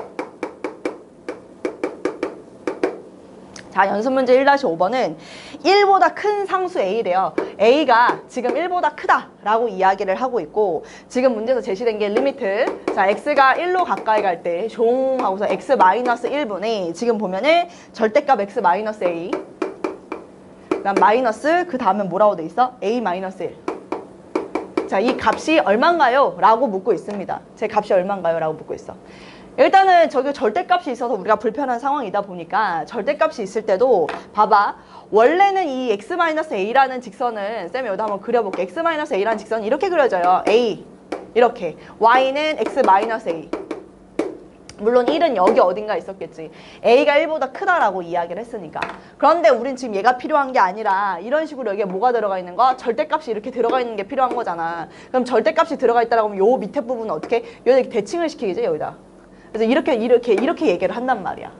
A: 자, 연습 문제 1-5번은 1보다 큰 상수 A래요. A가 지금 1보다 크다라고 이야기를 하고 있고, 지금 문제에서 제시된 게 리미트. 자, X가 1로 가까이 갈 때 종 하고서 X 마이너스 1분의 지금 보면은 절대값 X 마이너스 A. 그다음 마이너스 그 다음에 뭐라고 돼 있어? A 마이너스 1. 자, 이 값이 얼마인가요? 라고 묻고 있습니다. 제 값이 얼마인가요? 라고 묻고 있어. 일단은 저기 절대값이 있어서 우리가 불편한 상황이다 보니까 절대값이 있을 때도 봐봐. 원래는 이 x-a라는 직선을 쌤이 여기다 한번 그려볼게. x-a라는 직선이 이렇게 그려져요. a 이렇게. y는 x-a. 물론 1은 여기 어딘가 있었겠지. A가 1보다 크다라고 이야기를 했으니까. 그런데 우린 지금 얘가 필요한 게 아니라 이런 식으로 여기에 뭐가 들어가 있는 거? 절대값이 이렇게 들어가 있는 게 필요한 거잖아. 그럼 절대값이 들어가 있다라고 하면 요 밑에 부분은 어떻게? 여기 대칭을 시키겠지 여기다. 그래서 이렇게 얘기를 한단 말이야.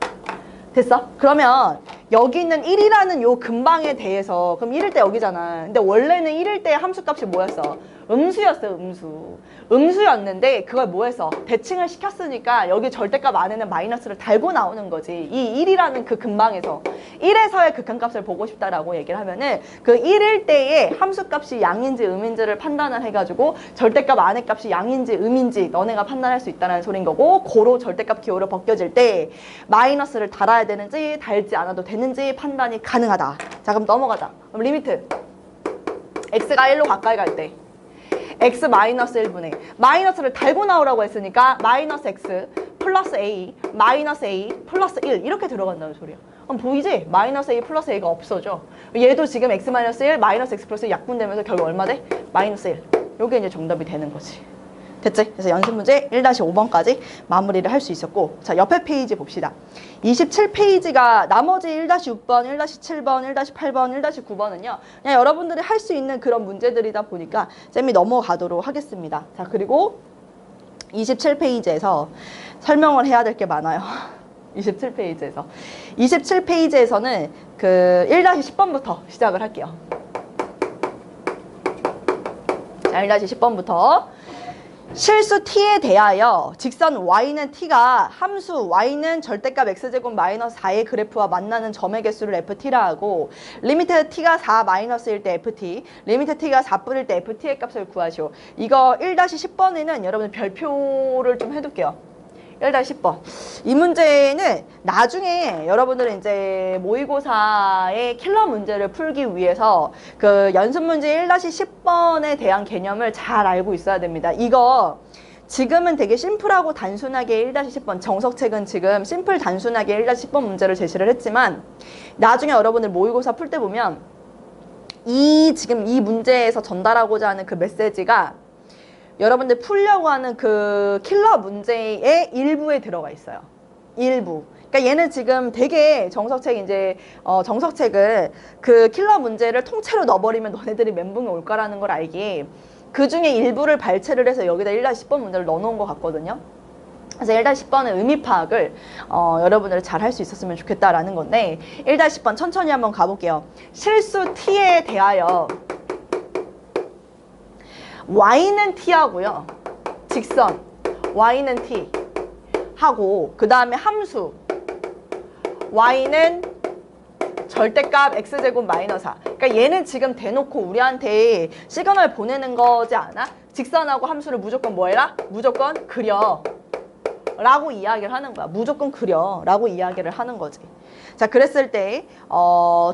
A: 됐어? 그러면 여기 있는 1이라는 요 근방에 대해서 그럼 1일 때 여기잖아. 근데 원래는 1일 때 함수값이 뭐였어? 음수였어요, 음수. 음수였는데 그걸 뭐 했어? 대칭을 시켰으니까 여기 절대값 안에는 마이너스를 달고 나오는 거지. 이 1이라는 그 근방에서 1에서의 극한값을 보고 싶다라고 얘기를 하면은 그 1일 때의 함수값이 양인지 음인지를 판단을 해가지고 절대값 안의 값이 양인지 음인지 너네가 판단할 수 있다는 소린 거고, 고로 절대값 기호로 벗겨질 때 마이너스를 달아야 되는지 달지 않아도 되는지 판단이 가능하다. 자, 그럼 넘어가자. 그럼 리미트 x가 1로 가까이 갈 때 x 마이너스 1분의 마이너스를 달고 나오라고 했으니까 마이너스 x 플러스 a 마이너스 a 플러스 1 이렇게 들어간다는 소리야. 그럼 보이지? 마이너스 a 플러스 a가 없어져. 얘도 지금 x 마이너스 1 마이너스 x 플러스 1 약분되면서 결국 얼마 돼? 마이너스 1. 요게 이제 정답이 되는 거지. 됐지? 그래서 연습 문제 1-5번까지 마무리를 할 수 있었고, 자, 옆에 페이지 봅시다. 27페이지가 나머지 1-6번, 1-7번, 1-8번, 1-9번은요 그냥 여러분들이 할 수 있는 그런 문제들이다 보니까 쌤이 넘어가도록 하겠습니다. 자, 그리고 27페이지에서 설명을 해야 될 게 많아요. 27페이지에서는 그 1-10번부터 시작을 할게요. 자, 1-10번부터 실수 t에 대하여 직선 y는 t가 함수 y는 절대값 x제곱 마이너스 4의 그래프와 만나는 점의 개수를 ft라 하고, 리미트 t가 4 마이너스일 때 ft, 리미트 t가 4뿐일 때 ft의 값을 구하시오. 이거 1-10번에는 여러분 별표를 좀 해둘게요. 1-10번. 이 문제는 나중에 여러분들은 이제 모의고사의 킬러 문제를 풀기 위해서 그 연습 문제 1-10번에 대한 개념을 잘 알고 있어야 됩니다. 이거 지금은 되게 심플하고 단순하게 1-10번, 정석책은 지금 심플 단순하게 1-10번 문제를 제시를 했지만 나중에 여러분들 모의고사 풀 때 보면 지금 이 문제에서 전달하고자 하는 그 메시지가 여러분들 풀려고 하는 그 킬러 문제의 일부에 들어가 있어요. 일부. 그러니까 얘는 지금 되게 정석책은 그 킬러 문제를 통째로 넣어버리면 너네들이 멘붕이 올 거라는 걸 알기에 그 중에 일부를 발췌를 해서 여기다 1-10번 문제를 넣어놓은 것 같거든요. 그래서 1-10번의 의미 파악을 여러분들 잘 할 수 있었으면 좋겠다라는 건데, 1-10번 천천히 한번 가볼게요. 실수 t에 대하여 y는 t하고요. 직선 y는 t 하고, 그 다음에 함수 y는 절대값 x제곱 마이너스 4. 그러니까 얘는 지금 대놓고 우리한테 시그널 보내는 거지 않아? 직선하고 함수를 무조건 뭐 해라? 무조건 그려 라고 이야기를 하는 거야. 무조건 그려 라고 이야기를 하는 거지. 자, 그랬을 때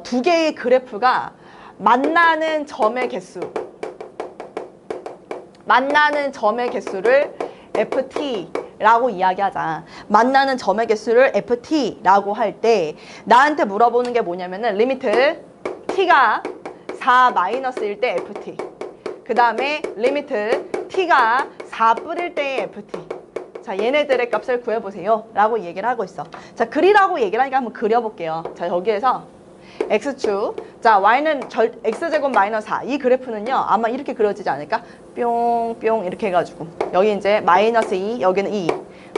A: 두 개의 그래프가 만나는 점의 개수를 ft라고 이야기하자. 만나는 점의 개수를 ft라고 할 때 나한테 물어보는 게 뭐냐면은 리미트 t가 4 마이너스일 때 ft, 그 다음에 리미트 t가 4뿌릴 때 ft. 자, 얘네들의 값을 구해보세요 라고 얘기를 하고 있어. 자, 그리라고 얘기를 하니까 한번 그려볼게요. 자, 여기에서 x축, 자, y는 x제곱 마이너스 4. 이 그래프는요 아마 이렇게 그려지지 않을까? 뿅뿅 이렇게 해가지고 여기 이제 마이너스 2, 여기는 2.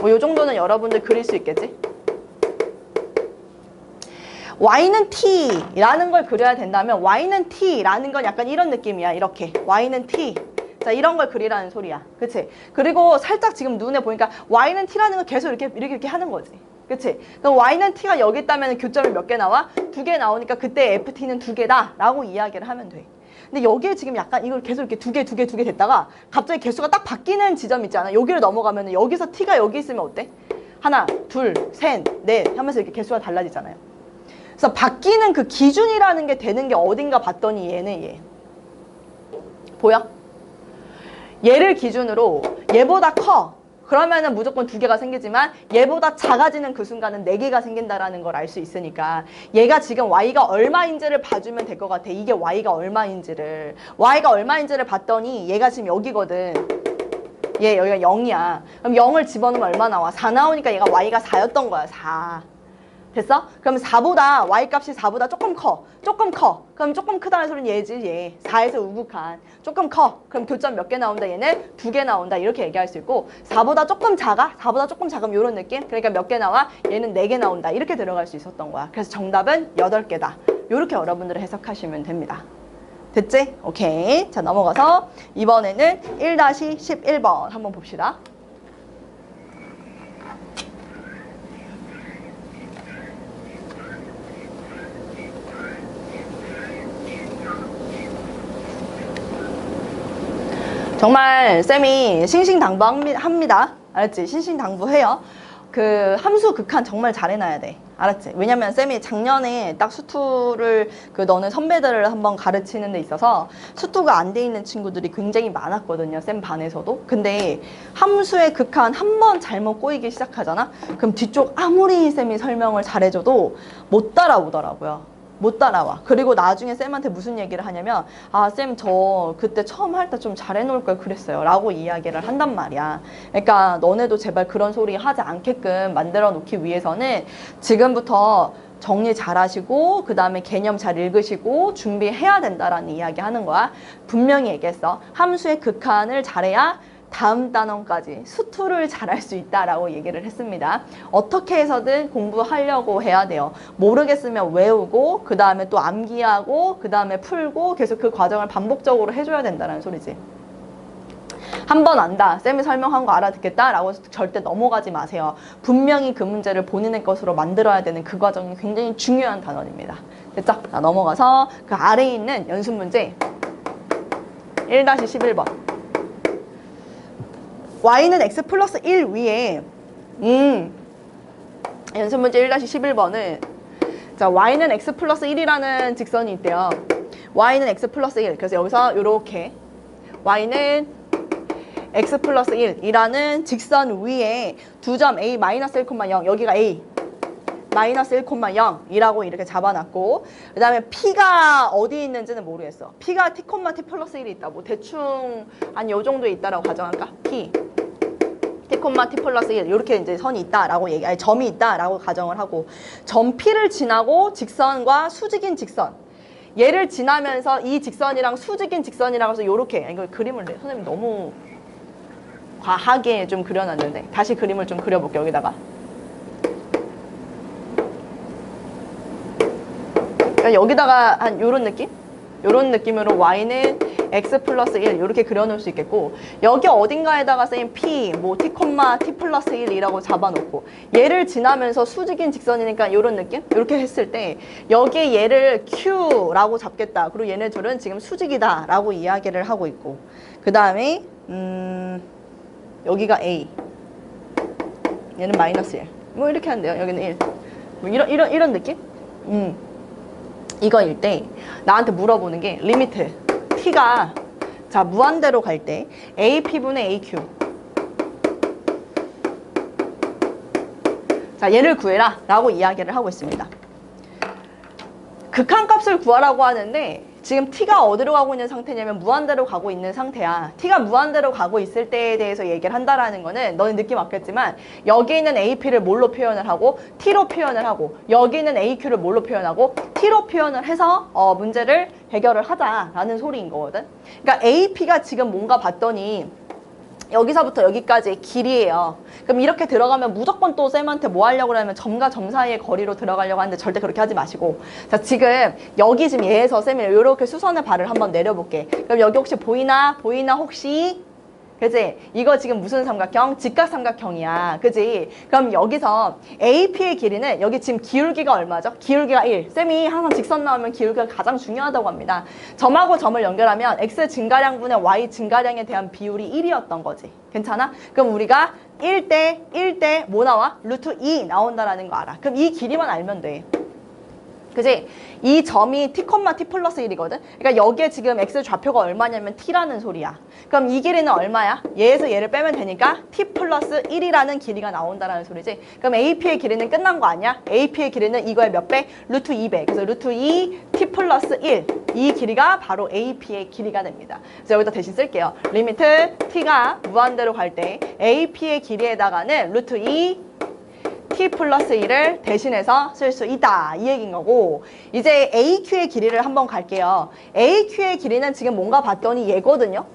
A: 뭐 요 정도는 여러분들 그릴 수 있겠지? y는 t라는 걸 그려야 된다면 y는 t라는 건 약간 이런 느낌이야. 이렇게 y는 t. 자, 이런 걸 그리라는 소리야. 그치? 그리고 살짝 지금 눈에 보니까 y는 t라는 걸 계속 이렇게 하는 거지. 그치? 그럼 y는 t가 여기 있다면 교점이 몇 개 나와? 2개 나오니까 그때 ft는 2개다 라고 이야기를 하면 돼. 근데 여기에 지금 약간 이걸 계속 이렇게 2개 됐다가 갑자기 개수가 딱 바뀌는 지점 있지 않아? 여기를 넘어가면 여기서 t가 여기 있으면 어때? 하나, 둘, 셋, 넷 하면서 이렇게 개수가 달라지잖아요. 그래서 바뀌는 그 기준이라는 게 되는 게 어딘가 봤더니 얘. 보여? 얘를 기준으로 얘보다 커. 그러면은 무조건 2개가 생기지만 얘보다 작아지는 그 순간은 4개가 생긴다라는 걸 알 수 있으니까 얘가 지금 y가 얼마인지를 봐주면 될 것 같아. 이게 y가 얼마인지를 봤더니 얘가 지금 여기거든. 얘 여기가 0이야. 그럼 0을 집어넣으면 얼마 나와? 4 나오니까 얘가 y가 4였던 거야. 4. 됐어? 그럼 4보다 y 값이 4보다 조금 커. 그럼 조금 크다는 소리는 얘지. 얘 4에서 우극한 조금 커. 그럼 교점 몇 개 나온다? 얘는 2개 나온다. 이렇게 얘기할 수 있고, 4보다 조금 작으면 이런 느낌? 그러니까 몇 개 나와? 얘는 4개 나온다. 이렇게 들어갈 수 있었던 거야. 그래서 정답은 8개다. 이렇게 여러분들은 해석하시면 됩니다. 됐지? 오케이. 자, 넘어가서 이번에는 1-11번 한번 봅시다. 정말 쌤이 싱싱당부합니다. 알았지? 싱싱당부해요. 그 함수 극한 정말 잘 해놔야 돼. 알았지? 왜냐면 쌤이 작년에 딱 수투를 너는 선배들을 한번 가르치는 데 있어서 수투가 안 돼 있는 친구들이 굉장히 많았거든요. 쌤 반에서도. 근데 함수의 극한 한 번 잘못 꼬이기 시작하잖아? 그럼 뒤쪽 아무리 쌤이 설명을 잘해줘도 못 따라오더라고요. 못 따라와. 그리고 나중에 쌤한테 무슨 얘기를 하냐면 아, 쌤 저 그때 처음 할 때 좀 잘해놓을 걸 그랬어요 라고 이야기를 한단 말이야. 그러니까 너네도 제발 그런 소리 하지 않게끔 만들어 놓기 위해서는 지금부터 정리 잘 하시고 그 다음에 개념 잘 읽으시고 준비해야 된다라는 이야기 하는 거야. 분명히 얘기했어. 함수의 극한을 잘해야 다음 단원까지 수투를 잘할 수 있다라고 얘기를 했습니다. 어떻게 해서든 공부하려고 해야 돼요. 모르겠으면 외우고 그 다음에 또 암기하고 그 다음에 풀고 계속 그 과정을 반복적으로 해줘야 된다는 소리지. 한 번 안다, 쌤이 설명한 거 알아듣겠다라고 해서 절대 넘어가지 마세요. 분명히 그 문제를 본인의 것으로 만들어야 되는 그 과정이 굉장히 중요한 단원입니다. 됐죠? 자, 넘어가서 그 아래에 있는 연습 문제 1-11번. y는 x 플러스 1 위에 연습 문제 1-11번은 자, y는 x 플러스 1이라는 직선이 있대요. y는 x 플러스 1. 그래서 여기서 이렇게 y는 x 플러스 1이라는 직선 위에 두 점 a 마이너스 1,0 여기가 a 마이너스 1,0이라고 이렇게 잡아놨고 그 다음에 p가 어디 있는지는 모르겠어. p가 t, t 플러스 1이 있다. 뭐 대충 한 요 정도에 있다라고 가정할까? p t, t 플러스 1 이렇게 이제 선이 있다라고 아니 점이 있다라고 가정을 하고 점 p를 지나고 직선과 수직인 직선 얘를 지나면서 이 직선이랑 수직인 직선이라고 해서 요렇게 이거 그림을 선생님 너무 과하게 좀 그려놨는데 다시 그림을 좀 그려볼게요. 여기다가 여기다가 한 요런 느낌? 요런 느낌으로 y는 x 플러스 1 이렇게 그려놓을 수 있겠고 여기 어딘가에다가 쌤 p, 뭐 t, t 플러스 1이라고 잡아놓고 얘를 지나면서 수직인 직선이니까 요런 느낌? 이렇게 했을 때 여기에 얘를 q라고 잡겠다. 그리고 얘네 둘은 지금 수직이다 라고 이야기를 하고 있고 그 다음에 여기가 a 얘는 마이너스 1 뭐 이렇게 한대요. 여기는 1 뭐 이런 느낌? 이거일 때 나한테 물어보는 게 리미트 t가 자 무한대로 갈 때 ap분의 aq 자 얘를 구해라 라고 이야기를 하고 있습니다. 극한값을 구하라고 하는데 지금 t가 어디로 가고 있는 상태냐면 무한대로 가고 있는 상태야. t가 무한대로 가고 있을 때에 대해서 얘기를 한다라는 거는 너는 느낌 왔겠지만 여기 있는 ap를 뭘로 표현을 하고 t로 표현을 하고 여기 있는 aq를 뭘로 표현하고 t로 표현을 해서 문제를 해결을 하자라는 소리인 거거든. 그러니까 ap가 지금 뭔가 봤더니 여기서부터 여기까지의 길이에요. 그럼 이렇게 들어가면 무조건 또 쌤한테 뭐 하려고 그러면 점과 점 사이의 거리로 들어가려고 하는데 절대 그렇게 하지 마시고 자 지금 여기 지금 얘에서 쌤이 이렇게 수선의 발을 한번 내려볼게. 그럼 여기 혹시 보이나? 보이나 혹시? 그치? 이거 지금 무슨 삼각형? 직각삼각형이야. 그치? 그럼 여기서 AP의 길이는 여기 지금 기울기가 얼마죠? 기울기가 1. 쌤이 항상 직선 나오면 기울기가 가장 중요하다고 합니다. 점하고 점을 연결하면 X 증가량분의 Y 증가량에 대한 비율이 1이었던 거지. 괜찮아? 그럼 우리가 1대 뭐 나와? 루트 2 나온다라는 거 알아. 그럼 이 길이만 알면 돼. 그지? 이 점이 t, t 플러스 1이거든? 그러니까 여기에 지금 x 좌표가 얼마냐면 t라는 소리야. 그럼 이 길이는 얼마야? 얘에서 얘를 빼면 되니까 t 플러스 1이라는 길이가 나온다는 소리지. 그럼 ap의 길이는 끝난 거 아니야? ap의 길이는 이거의 몇 배? 루트 2배. 그래서 루트 2 t 플러스 1. 이 길이가 바로 ap의 길이가 됩니다. 그래서 여기다 대신 쓸게요. 리미트 t가 무한대로 갈 때 ap의 길이에다가는 루트 2 t 플러스 1을 대신해서 쓸 수 있다 이 얘기인 거고 이제 AQ의 길이를 한번 갈게요. AQ의 길이는 지금 뭔가 봤더니 얘거든요.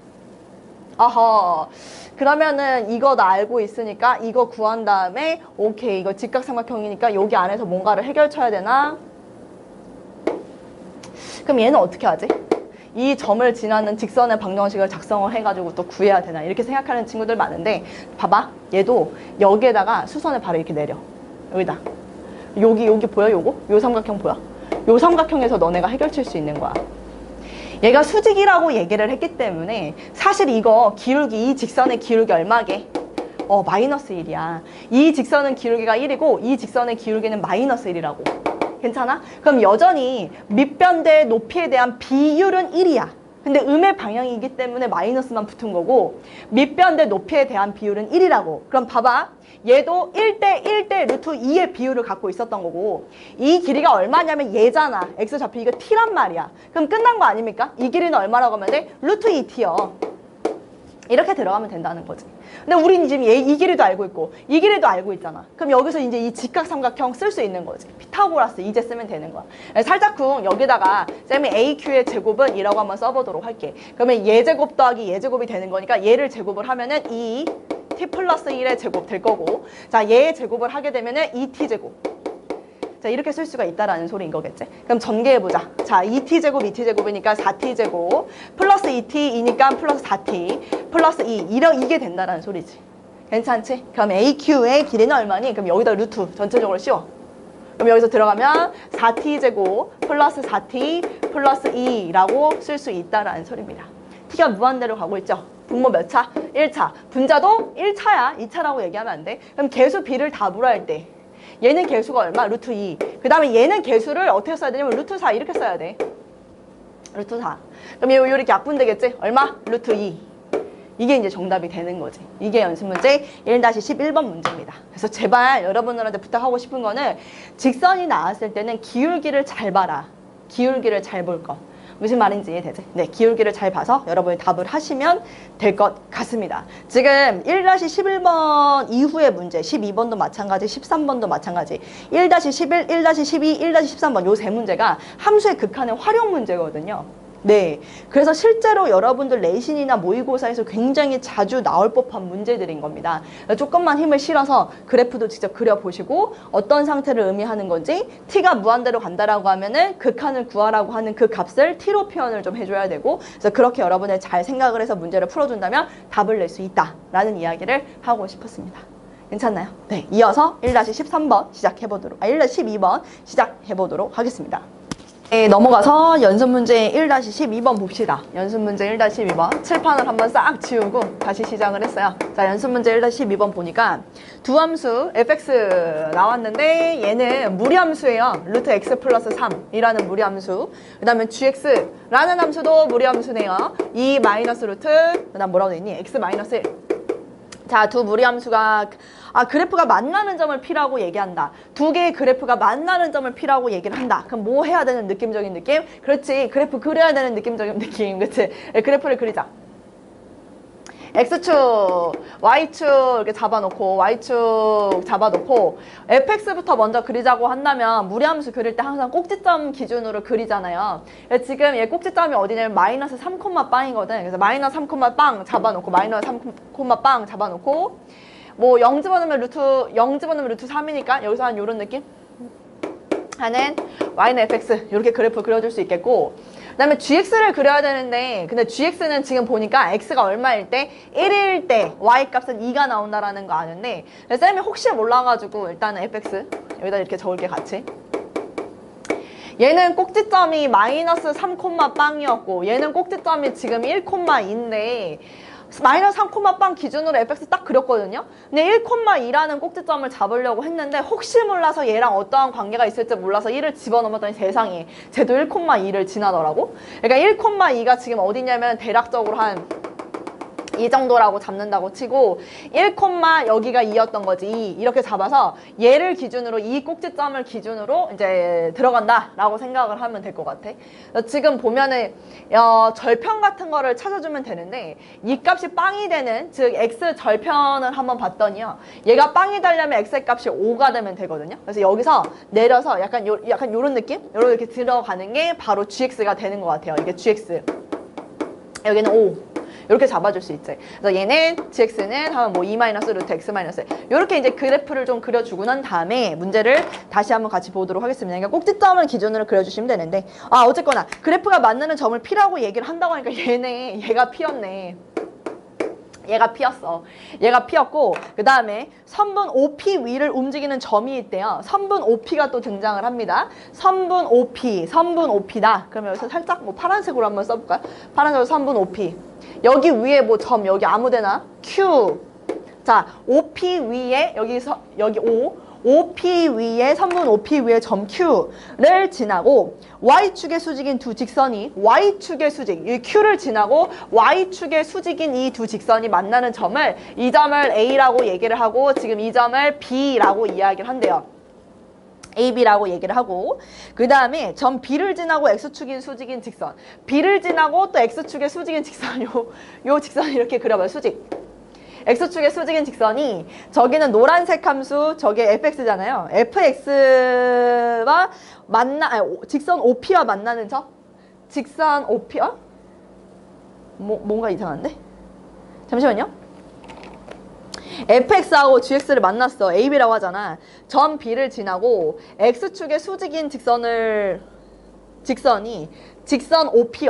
A: 어허 그러면은 이거 나 알고 있으니까 이거 구한 다음에 오케이 이거 직각삼각형이니까 여기 안에서 뭔가를 해결쳐야 되나? 그럼 얘는 어떻게 하지? 이 점을 지나는 직선의 방정식을 작성을 해가지고 또 구해야 되나 이렇게 생각하는 친구들 많은데 봐봐. 얘도 여기에다가 수선을 바로 이렇게 내려. 여기다. 여기 보여? 요거? 요 삼각형 보여? 요 삼각형에서 너네가 해결칠 수 있는 거야. 얘가 수직이라고 얘기를 했기 때문에 사실 이거 기울기, 이 직선의 기울기 얼마게? 마이너스 1이야. 이 직선은 기울기가 1이고 이 직선의 기울기는 마이너스 1이라고. 괜찮아? 그럼 여전히 밑변대 높이에 대한 비율은 1이야. 근데 음의 방향이기 때문에 마이너스만 붙은 거고 밑변대 높이에 대한 비율은 1이라고. 그럼 봐봐. 얘도 1대 1대 루트 2의 비율을 갖고 있었던 거고 이 길이가 얼마냐면 얘잖아. x좌표 이거 t란 말이야. 그럼 끝난 거 아닙니까? 이 길이는 얼마라고 하면 돼? 루트 2t요. 이렇게 들어가면 된다는 거지. 근데 우리는 지금 이 길이도 알고 있고 이 길이도 알고 있잖아. 그럼 여기서 이제 이 직각삼각형 쓸 수 있는 거지. 피타고라스 이제 쓰면 되는 거야. 살짝쿵 여기다가 쌤이 AQ의 제곱은 이라고 한번 써보도록 할게. 그러면 얘 제곱 더하기 얘 제곱이 되는 거니까 얘를 제곱을 하면은 이 t 플러스 1의 제곱 될 거고 자 얘의 제곱을 하게 되면은 2t 제곱. 자 이렇게 쓸 수가 있다라는 소리인 거겠지. 그럼 전개해보자. 자 2t제곱 2t제곱이니까 4t제곱 플러스 2t이니까 플러스 4t 플러스 2 이게 된다라는 소리지. 괜찮지? 그럼 AQ의 길이는 얼마니? 그럼 여기다 루트 전체적으로 씌워. 그럼 여기서 들어가면 4t제곱 플러스 4t 플러스 2라고 쓸 수 있다라는 소리입니다. t가 무한대로 가고 있죠. 분모 몇 차? 1차. 분자도 1차야. 2차라고 얘기하면 안 돼. 그럼 계수 b를 답으로 할 때 얘는 개수가 얼마? 루트 2. 그 다음에 얘는 개수를 어떻게 써야 되냐면 루트 4 이렇게 써야 돼. 루트 4. 그럼 얘 이렇게 약분 되겠지? 얼마? 루트 2. 이게 이제 정답이 되는 거지. 이게 연습 문제 1-11번 문제입니다. 그래서 제발 여러분들한테 부탁하고 싶은 거는 직선이 나왔을 때는 기울기를 잘 봐라. 기울기를 잘 볼 거. 무슨 말인지 이해되지? 네, 기울기를 잘 봐서 여러분이 답을 하시면 될 것 같습니다. 지금 1-11번 이후의 문제, 12번도 마찬가지, 13번도 마찬가지, 1-11, 1-12, 1-13번 요 세 문제가 함수의 극한의 활용 문제거든요. 네, 그래서 실제로 여러분들 내신이나 모의고사에서 굉장히 자주 나올 법한 문제들인 겁니다. 조금만 힘을 실어서 그래프도 직접 그려보시고 어떤 상태를 의미하는 건지 t가 무한대로 간다라고 하면은 극한을 구하라고 하는 그 값을 t로 표현을 좀 해줘야 되고 그래서 그렇게 여러분들 잘 생각을 해서 문제를 풀어준다면 답을 낼 수 있다라는 이야기를 하고 싶었습니다. 괜찮나요? 네, 이어서 1-13번 시작해보도록 1-12번 시작해보도록 하겠습니다. 네, 넘어가서 연습문제 1-12번 봅시다. 연습문제 1-12번 칠판을 한번 싹 지우고 다시 시작을 했어요. 자, 연습문제 1-12번 보니까 두 함수 fx 나왔는데 얘는 무리함수예요. 루트 x 플러스 3이라는 무리함수. 그 다음에 gx라는 함수도 무리함수네요. 2 마이너스 루트 그 다음 뭐라고 되어있니? x 마이너스 1. 자, 두 무리함수가 그래프가 만나는 점을 P라고 얘기한다. 두 개의 그래프가 만나는 점을 P라고 얘기를 한다. 그럼 뭐 해야 되는 느낌적인 느낌? 그렇지. 그래프 그려야 되는 느낌적인 느낌. 그렇지. 그래프를 그리자. X축, Y축 이렇게 잡아놓고 Y축 잡아놓고 fx부터 먼저 그리자고 한다면 무리함수 그릴 때 항상 꼭지점 기준으로 그리잖아요. 지금 얘 꼭지점이 어디냐면 마이너스 3, 빵이거든. 그래서 마이너스 3, 빵 잡아놓고 마이너스 3, 빵 잡아놓고 뭐 0 집어넣으면 루트 3이니까 여기서 한 요런 느낌? 하는 y는 fx 이렇게 그래프 그려줄 수 있겠고 그 다음에 gx를 그려야 되는데 근데 gx는 지금 보니까 x가 얼마일 때 1일 때 y 값은 2가 나온다라는 거 아는데 쌤이 혹시 몰라가지고 일단은 fx 여기다 이렇게 적을게 같이. 얘는 꼭지점이 마이너스 3, 빵이었고 얘는 꼭지점이 지금 1,2인데 마이너스 3, 빵 기준으로 fx 딱 그렸거든요. 근데 1,2라는 꼭지점을 잡으려고 했는데 혹시 몰라서 얘랑 어떠한 관계가 있을지 몰라서 1을 집어넣었더니 세상에 쟤도 1,2를 지나더라고. 그러니까 1,2가 지금 어디냐면 대략적으로 한 이 정도라고 잡는다고 치고 1, 여기가 2였던 거지. 이렇게 잡아서 얘를 기준으로 이 꼭지점을 기준으로 이제 들어간다라고 생각을 하면 될 것 같아. 지금 보면은 절편 같은 거를 찾아주면 되는데 이 값이 빵이 되는 즉 x 절편을 한번 봤더니요. 얘가 빵이 되려면 x의 값이 5가 되면 되거든요. 그래서 여기서 내려서 약간 요런 느낌? 이렇게 들어가는 게 바로 gx가 되는 것 같아요. 이게 gx. 여기는 5. 이렇게 잡아줄 수 있지. 그래서 얘는 gx는 하면 뭐 2 마이너스 루트 x 마이너스 이렇게 이제 그래프를 좀 그려주고 난 다음에 문제를 다시 한번 같이 보도록 하겠습니다. 그러니까 꼭지점을 기준으로 그려주시면 되는데 어쨌거나 그래프가 만나는 점을 P라고 얘기를 한다고 하니까 얘가 P였네. 얘가 P였어. 얘가 P였고 그 다음에 선분 OP 위를 움직이는 점이 있대요. 선분 OP가 또 등장을 합니다. 선분 OP다. 그러면 여기서 살짝 뭐 파란색으로 한번 써볼까요? 파란색으로 선분 OP. 여기 위에 뭐 점 여기 아무데나 Q. 자, OP 위에 여기 OP 위에 선분 OP 위에 점 Q를 지나고 Y축의 수직인 두 직선이 Y축의 수직, 이 Q를 지나고 Y축의 수직인 이 두 직선이 만나는 점을 이 점을 A라고 얘기를 하고 지금 이 점을 B라고 이야기를 한대요. AB라고 얘기를 하고 그 다음에 점 B를 지나고 X축인 수직인 직선 B를 지나고 또 X축의 수직인 직선 요 직선을 이렇게 그려봐요. 수직 X축의 수직인 직선이 저기는 노란색 함수 저게 fx잖아요. fx와 직선 OP와 만나는 점? 직선 OP? 뭔가 이상한데? 잠시만요. fx하고 gx를 만났어. ab라고 하잖아. 점 B를 지나고 X축의 수직인 직선이 직선 OP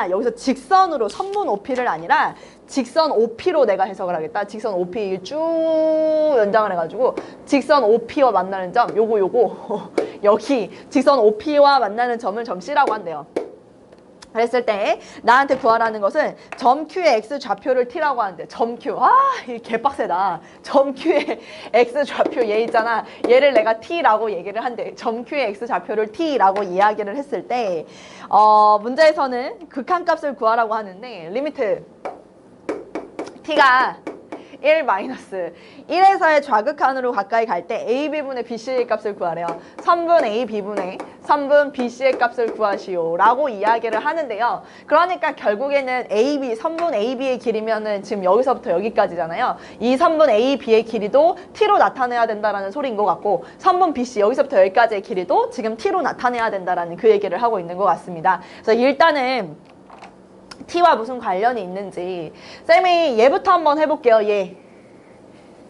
A: 여기서 직선으로 선분 OP를 아니라 직선 OP로 내가 해석을 하겠다. 직선 OP 쭉 연장을 해가지고 직선 OP와 만나는 점 요거 여기 직선 OP와 만나는 점을 점 C라고 한대요. 그랬을 때 나한테 구하라는 것은 점 Q의 X 좌표를 T라고 하는데 점 Q 이 개빡세다. 점 Q의 X 좌표 얘 있잖아. 얘를 내가 T라고 얘기를 한대. 점 Q의 X 좌표를 T라고 이야기를 했을 때 문제에서는 극한값을 구하라고 하는데 리미트 T가 1 마이너스 1에서의 좌극한으로 가까이 갈 때 AB분의 BC의 값을 구하래요. 선분 AB분의 선분 BC의 값을 구하시오 라고 이야기를 하는데요. 그러니까 결국에는 선분 AB의 길이면은 지금 여기서부터 여기까지잖아요. 이 선분 AB의 길이도 T로 나타내야 된다라는 소리인 것 같고 선분 BC 여기서부터 여기까지의 길이도 지금 T로 나타내야 된다라는 그 얘기를 하고 있는 것 같습니다. 그래서 일단은 T와 무슨 관련이 있는지 쌤이 얘부터 한번 해볼게요.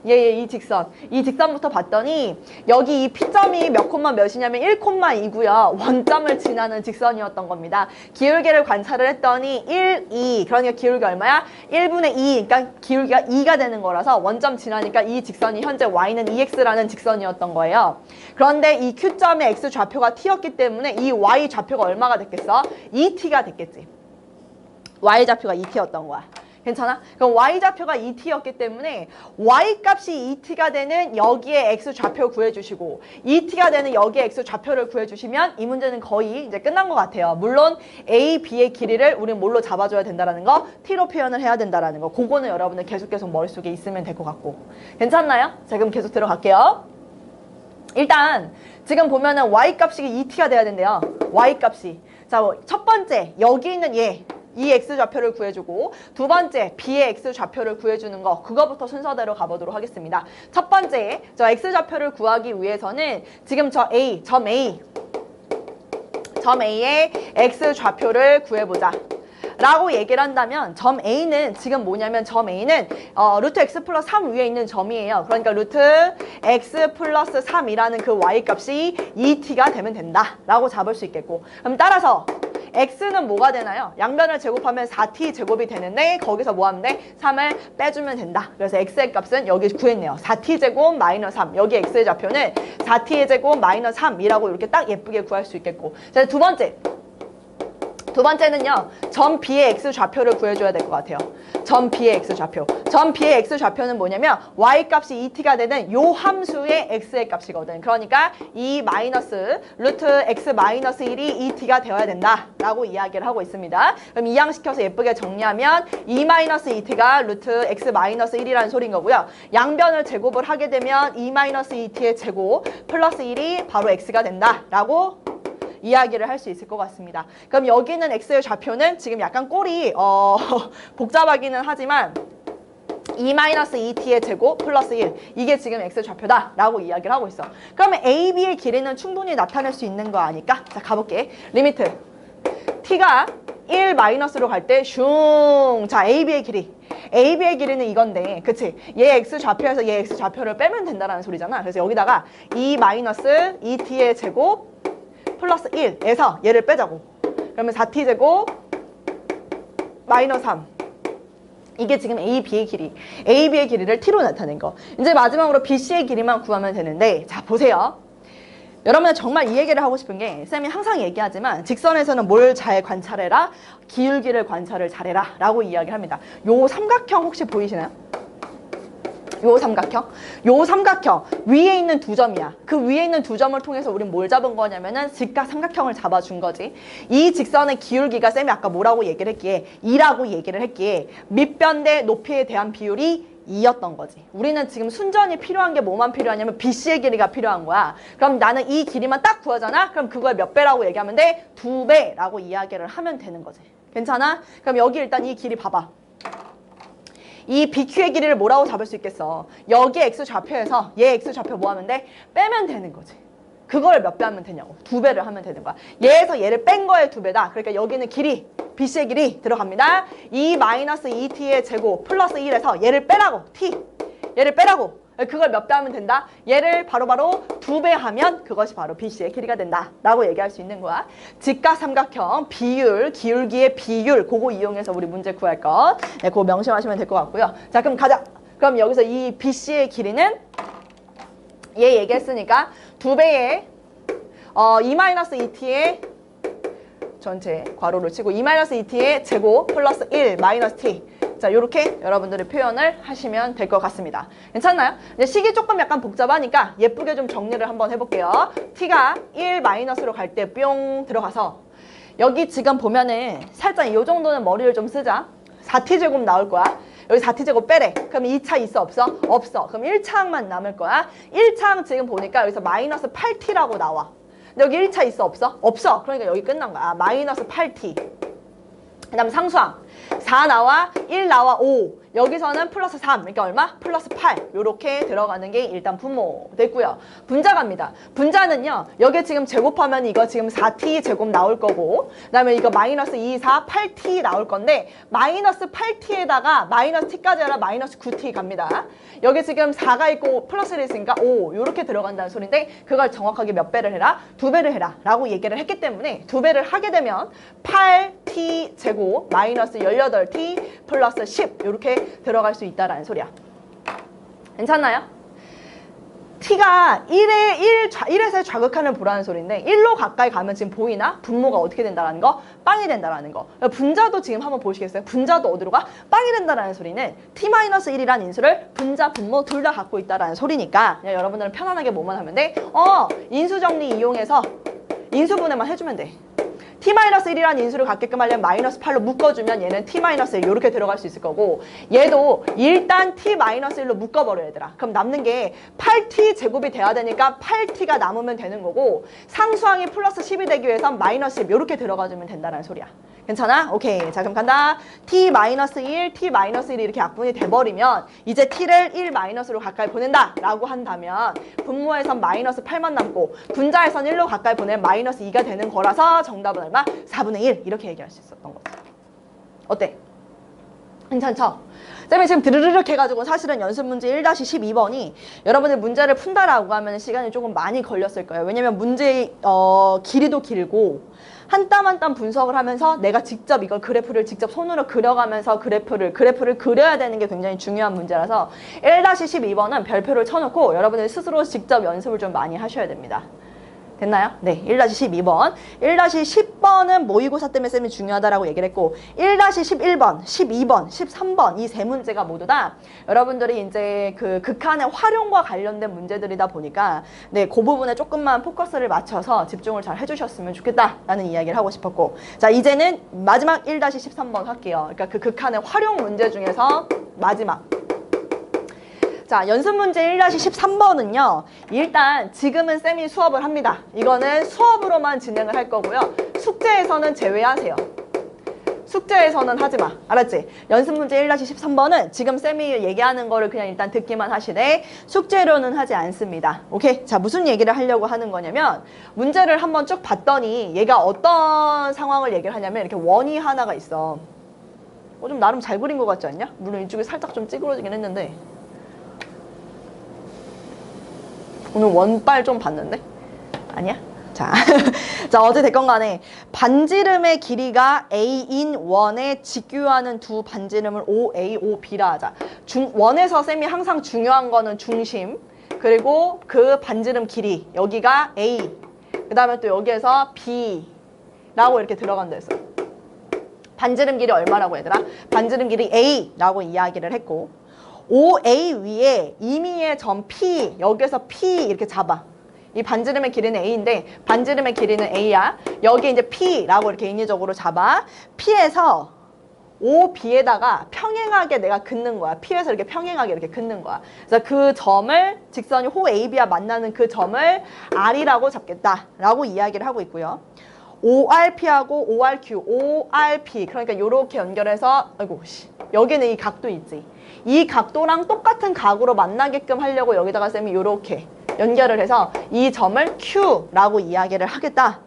A: 이 직선부터 봤더니 여기 이 P점이 몇 콤마 몇이냐면 1콤마2고요. 원점을 지나는 직선이었던 겁니다. 기울기를 관찰을 했더니 1, 2 그러니까 기울기 얼마야? 1분의 2 그러니까 기울기가 2가 되는 거라서 원점 지나니까 이 직선이 현재 Y는 2X라는 직선이었던 거예요. 그런데 이 Q점의 X 좌표가 T였기 때문에 이 Y 좌표가 얼마가 됐겠어? 2T가 됐겠지. Y 좌표가 2T였던 거야. 괜찮아? 그럼 Y좌표가 2T였기 때문에 Y값이 2T가 되는 여기에 X좌표 구해주시고 2T가 되는 여기에 X좌표를 구해주시면 이 문제는 거의 이제 끝난 것 같아요. 물론 A, B의 길이를 우리는 뭘로 잡아줘야 된다는 거 T로 표현을 해야 된다는 거 그거는 여러분들 계속 머릿속에 있으면 될 것 같고 괜찮나요? 자 그럼 계속 들어갈게요. 일단 지금 보면은 Y값이 2T가 돼야 된대요. Y값이 자 첫 번째 여기 있는 이 X좌표를 구해주고 두 번째 B의 X좌표를 구해주는 거 그거부터 순서대로 가보도록 하겠습니다. 첫 번째 저 X좌표를 구하기 위해서는 지금 점 A의 X좌표를 구해보자 라고 얘기를 한다면 점 A는 지금 뭐냐면 점 A는 루트 X 플러스 3 위에 있는 점이에요. 그러니까 루트 X 플러스 3이라는 그 Y값이 2T가 되면 된다 라고 잡을 수 있겠고 그럼 따라서 X는 뭐가 되나요? 양변을 제곱하면 4T 제곱이 되는데 거기서 뭐 하면 돼? 3을 빼주면 된다. 그래서 X의 값은 여기 구했네요. 4T 제곱 마이너스 3. 여기 X의 좌표는 4T의 제곱 마이너스 3이라고 이렇게 딱 예쁘게 구할 수 있겠고. 자, 두 번째는요. 점 B의 X좌표를 구해줘야 될 것 같아요. 점 B의 X좌표. 점 B의 X좌표는 뭐냐면 Y값이 2T가 되는 요 함수의 X의 값이거든. 그러니까 이 마이너스 루트 X 마이너스 1이 2T가 되어야 된다 라고 이야기를 하고 있습니다. 그럼 이항시켜서 예쁘게 정리하면 2 마이너스 2T가 루트 X 마이너스 1이라는 소리인 거고요. 양변을 제곱을 하게 되면 2 마이너스 2T의 제곱 플러스 1이 바로 X가 된다 라고 이야기를 할 수 있을 것 같습니다. 그럼 여기 있는 X의 좌표는 지금 약간 꼴이 복잡하기는 하지만 2-2t의 제곱 플러스 1 이게 지금 X의 좌표다 라고 이야기를 하고 있어. 그러면 A, B의 길이는 충분히 나타낼 수 있는 거 아닐까? 자 가볼게. 리미트 T가 1 마이너스로 갈 때 슝. 자, AB의 길이. AB의 길이는 이건데, 그치? 얘 X 좌표에서 얘 X 좌표를 빼면 된다는 소리잖아. 그래서 여기다가 2 마이너스 2t의 제곱 플러스 1에서 얘를 빼자고. 그러면 4t 제곱 마이너스 3. 이게 지금 AB의 길이. AB의 길이를 t로 나타낸 거. 이제 마지막으로 BC의 길이만 구하면 되는데, 자, 보세요. 여러분은 정말 이 얘기를 하고 싶은 게, 쌤이 항상 얘기하지만 직선에서는 뭘 잘 관찰해라? 기울기를 관찰을 잘해라 라고 이야기를 합니다. 요 삼각형 혹시 보이시나요? 요 삼각형? 요 삼각형 위에 있는 두 점이야. 그 위에 있는 두 점을 통해서 우린 뭘 잡은 거냐면은 직각 삼각형을 잡아준 거지. 이 직선의 기울기가 쌤이 아까 뭐라고 얘기를 했기에 2라고 얘기를 했기에 밑변 대 높이에 대한 비율이 2였던 거지. 우리는 지금 순전히 필요한 게 뭐만 필요하냐면 BC의 길이가 필요한 거야. 그럼 나는 이 길이만 딱 구하잖아? 그럼 그걸 몇 배라고 얘기하면 돼? 2배라고 이야기를 하면 되는 거지. 괜찮아? 그럼 여기 일단 이 길이 봐봐. 이 BQ의 길이를 뭐라고 잡을 수 있겠어? 여기 X 좌표에서 얘 X 좌표 뭐 하면 돼? 빼면 되는 거지. 그걸 몇 배 하면 되냐고. 2배를 하면 되는 거야. 얘에서 얘를 뺀 거에 2배다. 그러니까 여기는 길이, BC의 길이 들어갑니다. 2 마이너스 2t의 제곱 플러스 1에서 얘를 빼라고. t. 얘를 빼라고. 그걸 몇 배 하면 된다? 얘를 바로바로 2배 하면 그것이 바로 BC의 길이가 된다 라고 얘기할 수 있는 거야. 직각 삼각형 비율, 기울기의 비율, 그거 이용해서 우리 문제 구할 것. 네, 그거 명심하시면 될 것 같고요. 자, 그럼 가자. 그럼 여기서 이 BC의 길이는 얘 얘기했으니까 2배의 2-2t의 전체 괄호를 치고 2-2t의 제곱 플러스 1 마이너스 t. 자, 요렇게 여러분들이 표현을 하시면 될 것 같습니다. 괜찮나요? 이제 식이 조금 약간 복잡하니까 예쁘게 좀 정리를 한번 해볼게요. t가 1 마이너스로 갈 때 뿅 들어가서 여기 지금 보면은 살짝 이 정도는 머리를 좀 쓰자. 4t 제곱 나올 거야. 여기 4t 제곱 빼래. 그럼 2차 있어 없어? 없어. 그럼 1차항만 남을 거야. 1차항 지금 보니까 여기서 마이너스 8t라고 나와. 근데 여기 1차 있어 없어? 없어. 그러니까 여기 끝난 거야. 아, 마이너스 8t. 그 다음 상수항 4 나와 1 나와 5. 여기서는 플러스 3. 그러니까 얼마? 플러스 8. 요렇게 들어가는 게 일단 분모 됐고요. 분자 갑니다. 분자는요. 여기 지금 제곱하면 이거 지금 4t 제곱 나올 거고 그 다음에 이거 마이너스 2, 4, 8t 나올 건데 마이너스 8t에다가 마이너스 t까지 하라 마이너스 9t 갑니다. 여기 지금 4가 있고 플러스를 있으니까 5 요렇게 들어간다는 소리인데 그걸 정확하게 몇 배를 해라? 2배를 해라 라고 얘기를 했기 때문에 2배를 하게 되면 8t 제곱 마이너스 18t 플러스 10 요렇게 들어갈 수 있다라는 소리야. 괜찮나요? t가 1에서 좌극한을 보라는 소리인데 1로 가까이 가면 지금 보이나? 분모가 어떻게 된다라는 거? 빵이 된다라는 거. 분자도 지금 한번 보시겠어요? 분자도 어디로 가? 빵이 된다라는 소리는 t-1이라는 인수를 분자, 분모 둘 다 갖고 있다라는 소리니까 그냥 여러분들은 편안하게 뭐만 하면 돼? 인수정리 이용해서 인수분해만 해주면 돼. t-1이라는 인수를 갖게끔 하려면 마이너스 8로 묶어주면 얘는 t-1 이렇게 들어갈 수 있을 거고 얘도 일단 t-1로 묶어버려 얘들아. 그럼 남는 게 8t 제곱이 돼야 되니까 8t가 남으면 되는 거고 상수항이 플러스 10이 되기 위해선 마이너스 10 이렇게 들어가주면 된다는 소리야. 괜찮아? 오케이. 자, 그럼 간다. t-1, t-1이 이렇게 약분이 돼버리면 이제 t를 1-로 가까이 보낸다 라고 한다면 분모에선 마이너스 8만 남고 분자에선 1로 가까이 보내면 마이너스 2가 되는 거라서 정답은 얼마? 4분의 1 이렇게 얘기할 수 있었던 거지. 어때? 괜찮죠? 쌤이 지금 드르륵 해가지고 사실은 연습 문제 1-12번이 여러분들 문제를 푼다라고 하면 시간이 조금 많이 걸렸을 거예요. 왜냐면 문제의 길이도 길고 한 땀 한 땀 분석을 하면서 내가 직접 이걸 그래프를 직접 손으로 그려가면서 그래프를 그려야 되는 게 굉장히 중요한 문제라서 1-12번은 별표를 쳐놓고 여러분들 스스로 직접 연습을 좀 많이 하셔야 됩니다. 됐나요? 네, 1-12번. 1-10번은 모의고사 때문에 쌤이 중요하다라고 얘기를 했고 1-11번, 12번, 13번 이 세 문제가 모두 다 여러분들이 이제 그 극한의 활용과 관련된 문제들이다 보니까 네, 그 부분에 조금만 포커스를 맞춰서 집중을 잘 해주셨으면 좋겠다라는 이야기를 하고 싶었고 자, 이제는 마지막 1-13번 할게요. 그러니까 그 극한의 활용 문제 중에서 마지막 자, 연습 문제 1-13번은요. 일단 지금은 쌤이 수업을 합니다. 이거는 수업으로만 진행을 할 거고요. 숙제에서는 제외하세요. 숙제에서는 하지 마. 알았지? 연습 문제 1-13번은 지금 쌤이 얘기하는 거를 그냥 일단 듣기만 하시되 숙제로는 하지 않습니다. 오케이? 자, 무슨 얘기를 하려고 하는 거냐면 문제를 한번 쭉 봤더니 얘가 어떤 상황을 얘기를 하냐면 이렇게 원이 하나가 있어. 좀 나름 잘 그린 것 같지 않냐? 물론 이쪽이 살짝 좀 찌그러지긴 했는데 오늘 원빨 좀 봤는데? 아니야? 자, 자 어제 됐건 간에 반지름의 길이가 A인 원에 직교하는 두 반지름을 OA, OB라 하자. 원에서 쌤이 항상 중요한 거는 중심, 그리고 그 반지름 길이, 여기가 A, 그 다음에 또 여기에서 B라고 이렇게 들어간다 했어. 반지름 길이 얼마라고 얘들아? 반지름 길이 A라고 이야기를 했고, OA 위에 임의의 점 P, 여기에서 P 이렇게 잡아. 이 반지름의 길이는 A인데 반지름의 길이는 A야. 여기 이제 P라고 이렇게 인위적으로 잡아. P에서 OB에다가 평행하게 내가 긋는 거야. P에서 이렇게 평행하게 이렇게 긋는 거야. 그래서 그 점을 직선이 호 AB와 만나는 그 점을 R이라고 잡겠다라고 이야기를 하고 있고요. ORP하고 ORQ, ORP 그러니까 이렇게 연결해서 아이고 여기는 이 각도 있지. 이 각도랑 똑같은 각으로 만나게끔 하려고 여기다가 쌤이 이렇게 연결을 해서 이 점을 Q라고 이야기를 하겠다.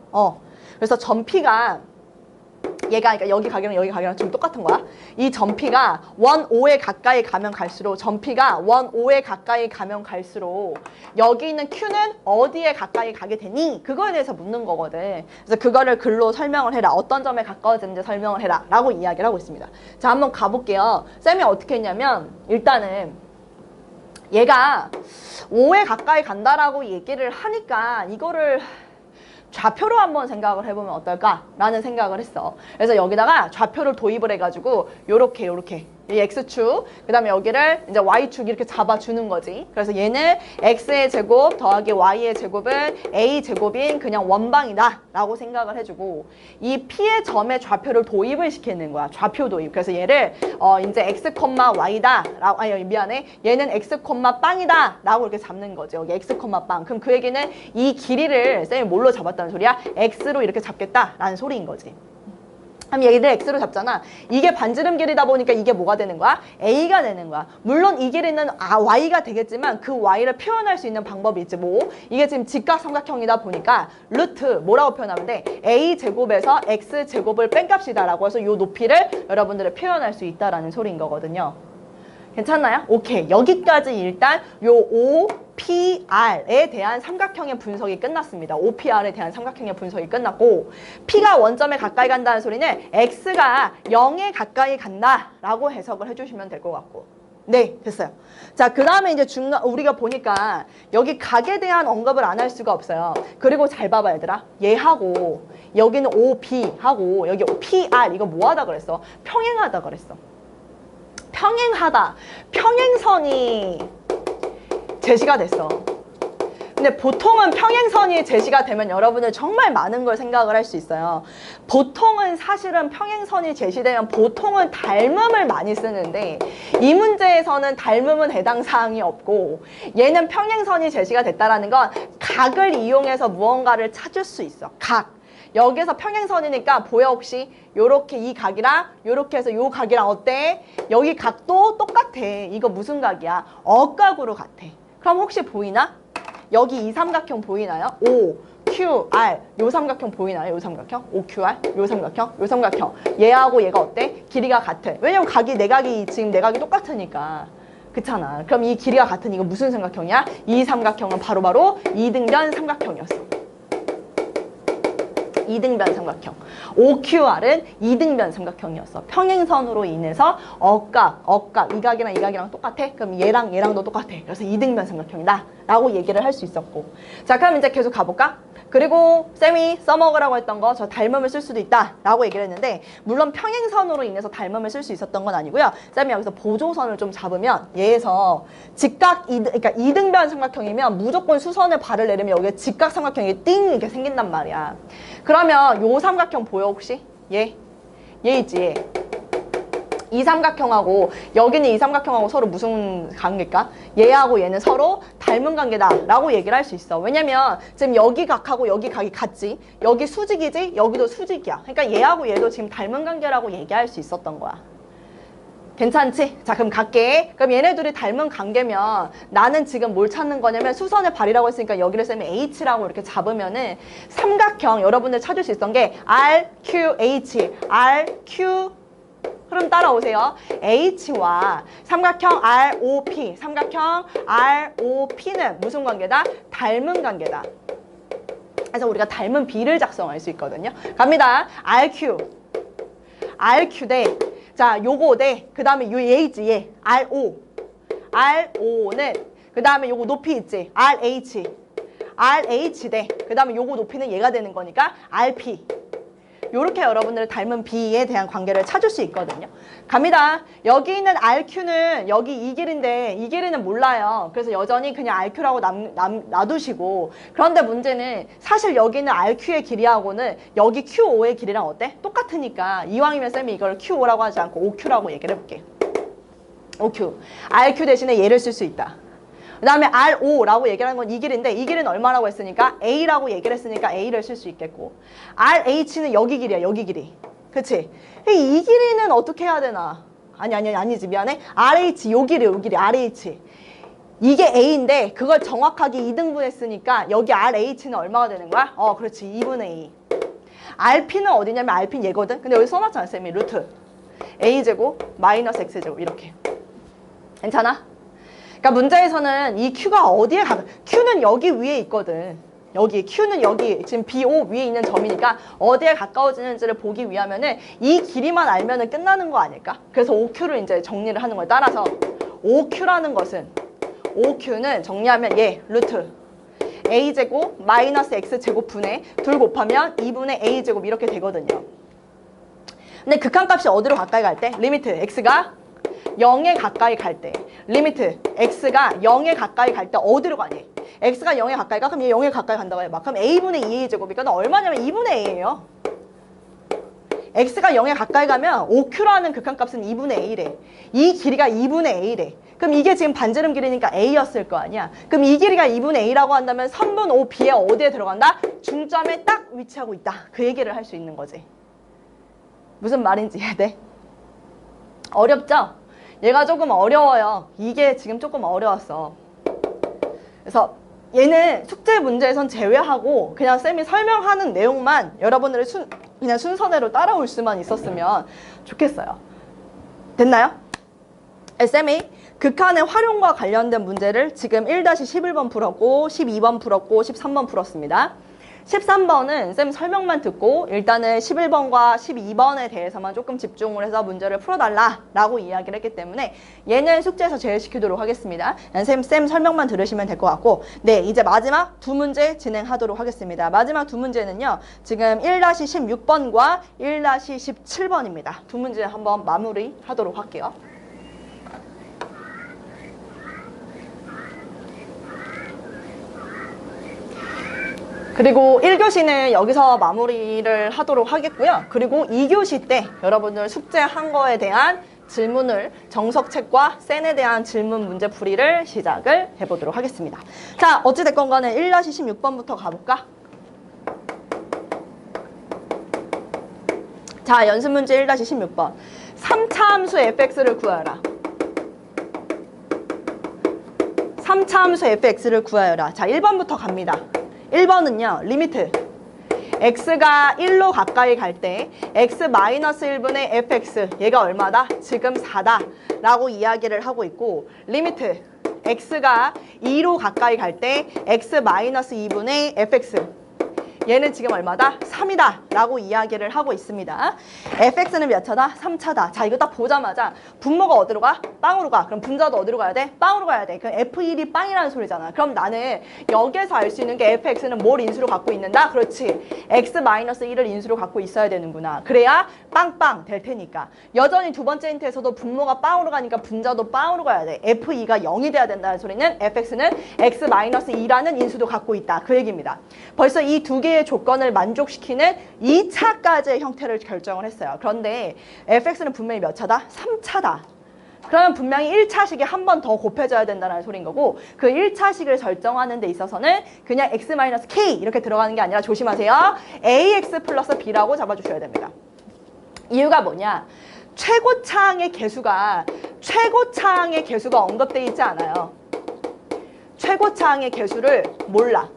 A: 그래서 점 P가 얘가 그러니까 여기 각이랑 여기 각이랑 지금 똑같은 거야. 이 점 P가 원 O에 가까이 가면 갈수록 점 P가 원 O에 가까이 가면 갈수록 여기 있는 Q는 어디에 가까이 가게 되니? 그거에 대해서 묻는 거거든. 그래서 그거를 글로 설명을 해라. 어떤 점에 가까워지는지 설명을 해라 라고 이야기를 하고 있습니다. 자, 한번 가볼게요. 쌤이 어떻게 했냐면 일단은 얘가 5에 가까이 간다라고 얘기를 하니까 이거를 좌표로 한번 생각을 해보면 어떨까라는 생각을 했어. 그래서 여기다가 좌표를 도입을 해가지고 요렇게 이 X축, 그 다음에 여기를 이제 Y축 이렇게 잡아주는 거지. 그래서 얘는 X의 제곱 더하기 Y의 제곱은 A 제곱인 그냥 원방이다 라고 생각을 해주고 이 P의 점에 좌표를 도입을 시키는 거야. 좌표 도입. 그래서 얘를 이제 X, Y다 라고, 아니 미안해. 얘는 X, 빵이다 라고 이렇게 잡는 거죠. 여기 X, 빵. 그럼 그 얘기는 이 길이를 쌤이 뭘로 잡았다는 소리야? X로 이렇게 잡겠다라는 소리인 거지. 그럼 얘를 X로 잡잖아. 이게 반지름 길이다 보니까 이게 뭐가 되는 거야? A가 되는 거야. 물론 이 길이는 Y가 되겠지만 그 Y를 표현할 수 있는 방법이 있지. 이게 지금 직각삼각형이다 보니까 루트 뭐라고 표현하면 돼? A 제곱에서 X 제곱을 뺀 값이다 라고 해서 이 높이를 여러분들이 표현할 수 있다라는 소리인 거거든요. 괜찮나요? 오케이. 여기까지 일단 요 OPR에 대한 삼각형의 분석이 끝났습니다. OPR에 대한 삼각형의 분석이 끝났고 P가 원점에 가까이 간다는 소리는 X가 0에 가까이 간다라고 해석을 해주시면 될 것 같고 네, 됐어요. 자, 그 다음에 이제 우리가 보니까 여기 각에 대한 언급을 안 할 수가 없어요. 그리고 잘 봐봐 얘들아. 얘하고 여기는 OB하고 여기 PR 이거 뭐 하다 그랬어? 평행하다 그랬어. 평행하다. 평행선이 제시가 됐어. 근데 보통은 평행선이 제시가 되면 여러분들 정말 많은 걸 생각을 할 수 있어요. 보통은 사실은 평행선이 제시되면 보통은 닮음을 많이 쓰는데 이 문제에서는 닮음은 해당 사항이 없고 얘는 평행선이 제시가 됐다라는 건 각을 이용해서 무언가를 찾을 수 있어. 각. 여기서 평행선이니까 보여 혹시? 요렇게 이 각이랑 요렇게 해서 요 각이랑 어때? 여기 각도 똑같아. 이거 무슨 각이야? 억각으로 같아. 그럼 혹시 보이나? 여기 이 삼각형 보이나요? O, Q, R 요 삼각형 보이나요? 요 삼각형? O, Q, R 요 삼각형? 요 삼각형 얘하고 얘가 어때? 길이가 같아. 왜냐면 지금 내각이 똑같으니까. 그렇잖아. 그럼 이 길이가 같은 이거 무슨 삼각형이야? 이 삼각형은 바로바로 이등변 삼각형이었어. 이등변 삼각형. OQR은 이등변 삼각형이었어. 평행선으로 인해서 억각, 이 각이랑 이 각이랑 똑같아? 그럼 얘랑도 똑같아. 그래서 이등변 삼각형이다 라고 얘기를 할 수 있었고 자, 그럼 이제 계속 가볼까? 그리고 쌤이 써먹으라고 했던 거 저 닮음을 쓸 수도 있다 라고 얘기를 했는데 물론 평행선으로 인해서 닮음을 쓸 수 있었던 건 아니고요. 쌤이 여기서 보조선을 좀 잡으면 얘에서 그러니까 이등변 삼각형이면 무조건 수선을 발을 내리면 여기에 직각 삼각형이 띵 이렇게 생긴단 말이야. 그러면 요 삼각형 보여 혹시? 얘 있지 얘. 이 삼각형하고 여기는 이 삼각형하고 서로 무슨 관계일까? 얘하고 얘는 서로 닮은 관계다 라고 얘기를 할 수 있어. 왜냐면 지금 여기 각하고 여기 각이 같지? 여기 수직이지? 여기도 수직이야. 그러니까 얘하고 얘도 지금 닮은 관계라고 얘기할 수 있었던 거야. 괜찮지? 자, 그럼 갈게. 그럼 얘네 둘이 닮은 관계면 나는 지금 뭘 찾는 거냐면 수선의 발이라고 했으니까 여기를 쓰면 H라고 이렇게 잡으면은 삼각형 여러분들 찾을 수 있던 게 RQH, RQ 그럼 따라오세요. H와 삼각형 ROP, 삼각형 ROP는 무슨 관계다? 닮은 관계다. 그래서 우리가 닮은 비를 작성할 수 있거든요. 갑니다. RQ 대, 자, 요거 대, 그 다음에 요 H, 얘, RO는, 그 다음에 요거 높이 있지? RH 대, 그 다음에 요거 높이는 얘가 되는 거니까 RP. 요렇게 여러분들의 닮은 B에 대한 관계를 찾을 수 있거든요. 갑니다. 여기 있는 RQ는 여기 이 길인데 이 길이는 몰라요. 그래서 여전히 그냥 RQ라고 놔두시고, 그런데 문제는 사실 여기 있는 RQ의 길이하고는 여기 QO의 길이랑 어때? 똑같으니까 이왕이면 쌤이 이걸 QO라고 하지 않고 OQ라고 얘기를 해볼게. OQ. RQ 대신에 얘를 쓸 수 있다. 그 다음에 RO라고 얘기하는 건 이 길인데 이 길은 얼마라고 했으니까 A라고 얘기를 했으니까 A를 쓸 수 있겠고, RH는 여기 길이야. 여기 길이. 그치? 이 길이는 어떻게 해야 되나? 아니지. 미안해. RH 요 길이 RH. 이게 A인데 그걸 정확하게 2등분 했으니까 여기 RH는 얼마가 되는 거야? 그렇지. 2분의 2. RP는 어디냐면 RP는 얘거든. 근데 여기 써놨잖아 쌤이. 루트 A제곱 마이너스 X제곱 이렇게. 괜찮아? 그러니까 문제에서는 이 Q가 어디에 Q는 여기 위에 있거든. Q는 여기 지금 BO 위에 있는 점이니까 어디에 가까워지는지를 보기 위하면은 이 길이만 알면은 끝나는 거 아닐까? 그래서 OQ를 이제 정리를 하는 거에 따라서 OQ는 정리하면 얘 루트 A제곱 마이너스 X제곱 분의 둘 곱하면 2분의 A제곱 이렇게 되거든요. 근데 극한값이 어디로 가까이 갈 때? 리미트 X가 0에 가까이 갈 때, 리미트 X가 0에 가까이 갈 때 어디로 가니? X가 0에 가까이 가? 그럼 얘 0에 가까이 간다고 해. 그럼 A분의 2A 제곱이니까 얼마냐면 2분의 A예요. X가 0에 가까이 가면 OQ라는 극한값은 2분의 A래. 이 길이가 2분의 A래. 그럼 이게 지금 반지름 길이니까 A였을 거 아니야. 그럼 이 길이가 2분의 A라고 한다면 선분 OB에 어디에 들어간다? 중점에 딱 위치하고 있다. 그 얘기를 할 수 있는 거지. 무슨 말인지 이해돼? 어렵죠? 얘가 조금 어려워요. 이게 지금 조금 어려웠어. 그래서 얘는 숙제 문제에선 제외하고 그냥 쌤이 설명하는 내용만 여러분들이 그냥 순서대로 따라올 수만 있었으면 좋겠어요. 됐나요? 쌤이 극한의 활용과 관련된 문제를 지금 1-11번 풀었고 12번 풀었고 13번 풀었습니다. 13번은 쌤 설명만 듣고 일단은 11번과 12번에 대해서만 조금 집중을 해서 문제를 풀어달라라고 이야기를 했기 때문에 얘는 숙제에서 제외시키도록 하겠습니다. 쌤 설명만 들으시면 될 것 같고, 네, 이제 마지막 두 문제 진행하도록 하겠습니다. 마지막 두 문제는요, 지금 1-16번과 1-17번입니다. 두 문제 한번 마무리하도록 할게요. 그리고 1교시는 여기서 마무리를 하도록 하겠고요. 그리고 2교시 때 여러분들 숙제한 거에 대한 질문을 정석책과 센에 대한 질문 문제 풀이를 시작을 해보도록 하겠습니다. 자, 어찌됐건 간에 1-16번부터 가볼까? 자, 연습 문제 1-16번. 3차 함수 fx를 구하여라. 3차 함수 fx를 구하여라. 자, 1번부터 갑니다. 1번은요, 리미트 x가 1로 가까이 갈 때 x-1분의 fx, 얘가 얼마다? 지금 4다 라고 이야기를 하고 있고, 리미트 x가 2로 가까이 갈 때 x-2분의 fx, 얘는 지금 얼마다? 3이다 라고 이야기를 하고 있습니다. fx는 몇 차다? 3차다. 자, 이거 딱 보자마자 분모가 어디로 가? 빵으로 가. 그럼 분자도 어디로 가야 돼? 빵으로 가야 돼. 그럼 f1이 빵이라는 소리잖아. 그럼 나는 여기에서 알 수 있는 게 fx는 뭘 인수로 갖고 있는다? 그렇지. x-1을 인수로 갖고 있어야 되는구나. 그래야 빵빵 될 테니까. 여전히 두 번째 힌트에서도 분모가 빵으로 가니까 분자도 빵으로 가야 돼. f2가 0이 돼야 된다는 소리는 fx는 x-2라는 인수도 갖고 있다. 그 얘기입니다. 벌써 이 두 개의 준비의 조건을 만족시키는 2차까지의 형태를 결정을 했어요. 그런데 fx는 분명히 몇 차다? 3차다. 그러면 분명히 1차식이 한 번 더 곱해져야 된다는 소린 거고, 그 1차식을 설정하는 데 있어서는 그냥 x-k 이렇게 들어가는 게 아니라 조심하세요. ax 플러스 b라고 잡아주셔야 됩니다. 이유가 뭐냐? 최고차항의 개수가 언급되어 있지 않아요. 최고차항의 개수를 몰라.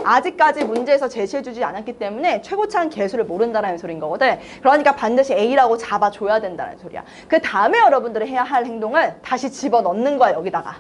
A: 아직까지 문제에서 제시해주지 않았기 때문에 최고차항 개수를 모른다는 소리인 거거든. 그러니까 반드시 A라고 잡아줘야 된다는 소리야. 그 다음에 여러분들이 해야 할 행동은 다시 집어넣는 거야, 여기다가.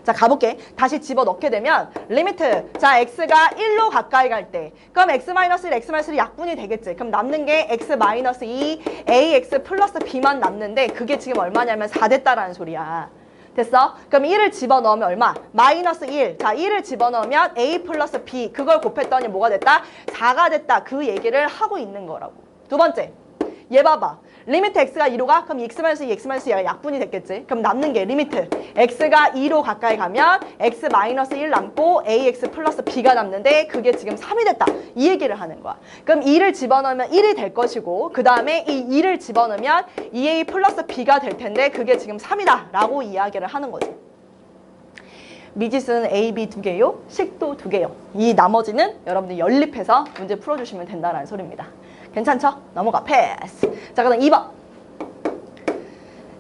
A: 자, 가볼게. 다시 집어넣게 되면 리미트. 자, x가 1로 가까이 갈 때 그럼 x-1, x-1이 약분이 되겠지. 그럼 남는 게 x-2 ax 플러스 b만 남는데 그게 지금 얼마냐면 4 됐다라는 소리야. 됐어? 그럼 1을 집어넣으면 얼마? 마이너스 1. 자, 1을 집어넣으면 a 플러스 b. 그걸 곱했더니 뭐가 됐다? 4가 됐다. 그 얘기를 하고 있는 거라고. 두 번째. 얘 봐봐. 리미트 x가 2로 가? 그럼 x-2, x-2가 약분이 됐겠지? 그럼 남는 게 리미트 x가 2로 가까이 가면 x-1 남고 ax 플러스 b가 남는데 그게 지금 3이 됐다. 이 얘기를 하는 거야. 그럼 2를 집어넣으면 1이 될 것이고 그 다음에 이 2를 집어넣으면 2a 플러스 b가 될 텐데 그게 지금 3이다 라고 이야기를 하는 거지. 미지수는 A, B 2개요. 식도 2개요. 이 나머지는 여러분들 연립해서 문제 풀어주시면 된다는 소리입니다. 괜찮죠? 넘어가. 패스. 자, 그다음 2번.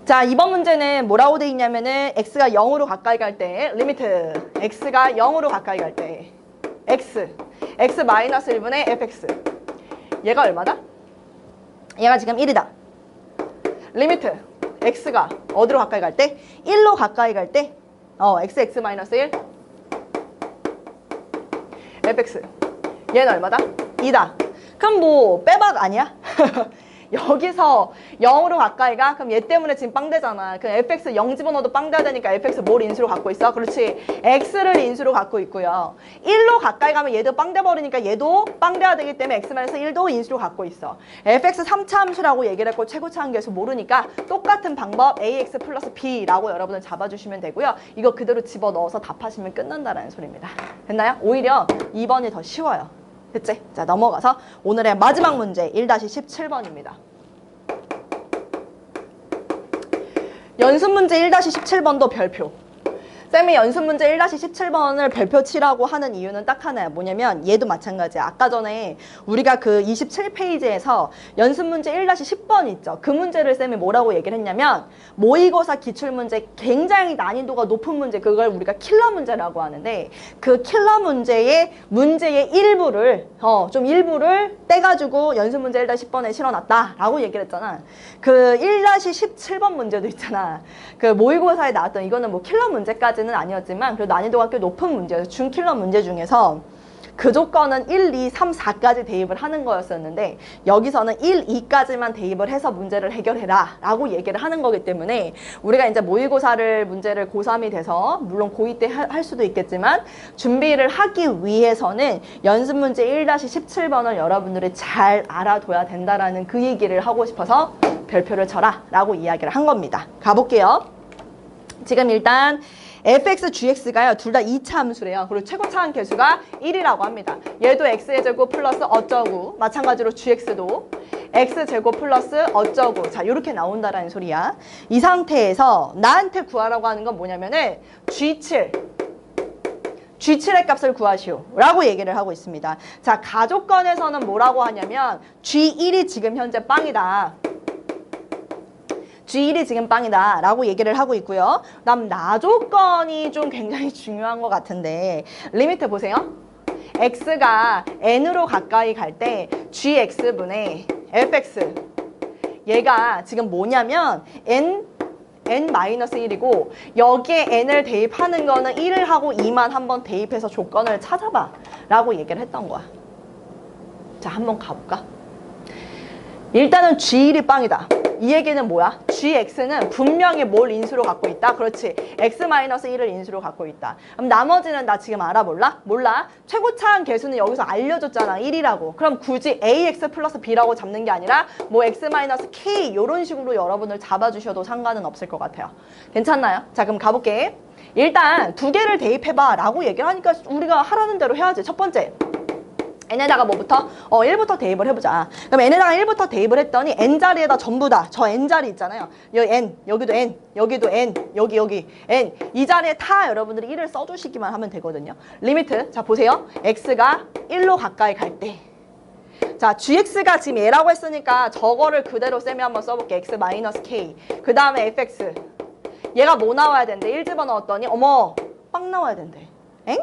A: 자, 2번 문제는 뭐라고 돼 있냐면은 x가 0으로 가까이 갈 때 리미트 x가 0으로 가까이 갈 때 x-1분의 fx 얘가 얼마다? 얘가 지금 1이다. 리미트 x가 어디로 가까이 갈 때? 1로 가까이 갈 때 x-1 fx 얘는 얼마다? 2다. 그럼 뭐 빼박 아니야? 여기서 0으로 가까이 가? 그럼 얘 때문에 지금 빵되잖아. 그럼 fx 0 집어넣어도 빵돼야 되니까 fx 뭘 인수로 갖고 있어? 그렇지. x를 인수로 갖고 있고요. 1로 가까이 가면 얘도 빵돼 버리니까 얘도 빵돼야 되기 때문에 x-1도 인수로 갖고 있어. fx 3차 함수라고 얘기를 했고 최고차항 계수 모르니까 똑같은 방법 ax 플러스 b라고 여러분은 잡아주시면 되고요. 이거 그대로 집어넣어서 답하시면 끝난다는 소리입니다. 됐나요? 오히려 2번이 더 쉬워요. 됐지? 자, 넘어가서 오늘의 마지막 문제 1-17번입니다. 연습 문제 1-17번도 별표. 쌤이 연습 문제 1-17번을 별표 치라고 하는 이유는 딱 하나야. 뭐냐면 얘도 마찬가지야. 아까 전에 우리가 그 27페이지에서 연습 문제 1-10번 있죠. 그 문제를 쌤이 뭐라고 얘기를 했냐면 모의고사 기출문제 굉장히 난이도가 높은 문제, 그걸 우리가 킬러 문제라고 하는데 그 킬러 문제의 일부를 좀 일부를 떼가지고 연습 문제 1-10번에 실어놨다라고 얘기를 했잖아. 그 1-17번 문제도 있잖아. 그 모의고사에 나왔던 이거는 뭐 킬러 문제까지 는 아니었지만 그래도 난이도가 꽤 높은 문제여서 준킬러 문제 중에서 그 조건은 1, 2, 3, 4까지 대입을 하는 거였었는데 여기서는 1, 2까지만 대입을 해서 문제를 해결해라 라고 얘기를 하는 거기 때문에 우리가 이제 모의고사를 문제를 고3이 돼서 물론 고2 때 할 수도 있겠지만 준비를 하기 위해서는 연습 문제 1-17번을 여러분들이 잘 알아둬야 된다라는 그 얘기를 하고 싶어서 별표를 쳐라 라고 이야기를 한 겁니다. 가볼게요. 지금 일단 fx, gx가요. 둘 다 2차 함수래요. 그리고 최고차항 계수가 1이라고 합니다. 얘도 x의 제곱 플러스 어쩌고 마찬가지로 gx도 x제곱 플러스 어쩌고 자 이렇게 나온다라는 소리야. 이 상태에서 나한테 구하라고 하는 건 뭐냐면은 G7의 값을 구하시오 라고 얘기를 하고 있습니다. 자, 가조건에서는 뭐라고 하냐면 G1이 지금 현재 빵이다. G1이 지금 빵이다 라고 얘기를 하고 있고요. 그다음 나조건이 좀 굉장히 중요한 것 같은데 리미트 보세요. x가 n으로 가까이 갈 때 gx분의 fx 얘가 지금 뭐냐면 n-1이고 여기에 n을 대입하는 거는 1을 하고 2만 한번 대입해서 조건을 찾아봐 라고 얘기를 했던 거야. 자, 한번 가볼까? 일단은 G1이 빵이다. 이 얘기는 뭐야? GX는 분명히 뭘 인수로 갖고 있다. 그렇지. X-1을 인수로 갖고 있다. 그럼 나머지는 나 지금 알아볼라? 몰라. 최고차항 계수는 여기서 알려줬잖아. 1이라고. 그럼 굳이 AX 플러스 B라고 잡는 게 아니라 뭐 X-K 이런 식으로 여러분을 잡아주셔도 상관은 없을 것 같아요. 괜찮나요? 자, 그럼 가볼게. 일단 두 개를 대입해봐 라고 얘기를 하니까 우리가 하라는 대로 해야지. 첫 번째. n에다가 뭐부터? 1부터 대입을 해보자. 그럼 n에다가 1부터 대입을 했더니 n 자리에다 전부 다 저 n 자리 있잖아요. 여기 n, 여기도 n, 여기도 n, 여기 n. 이 자리에 다 여러분들이 1을 써주시기만 하면 되거든요. 리미트, 자 보세요. x가 1로 가까이 갈 때. 자, gx가 지금 얘라고 했으니까 저거를 그대로 쌤이 한번 써볼게. x-k. 그 다음에 fx. 얘가 뭐 나와야 된대? 1 집어넣었더니 어머, 빵 나와야 된대. 엥?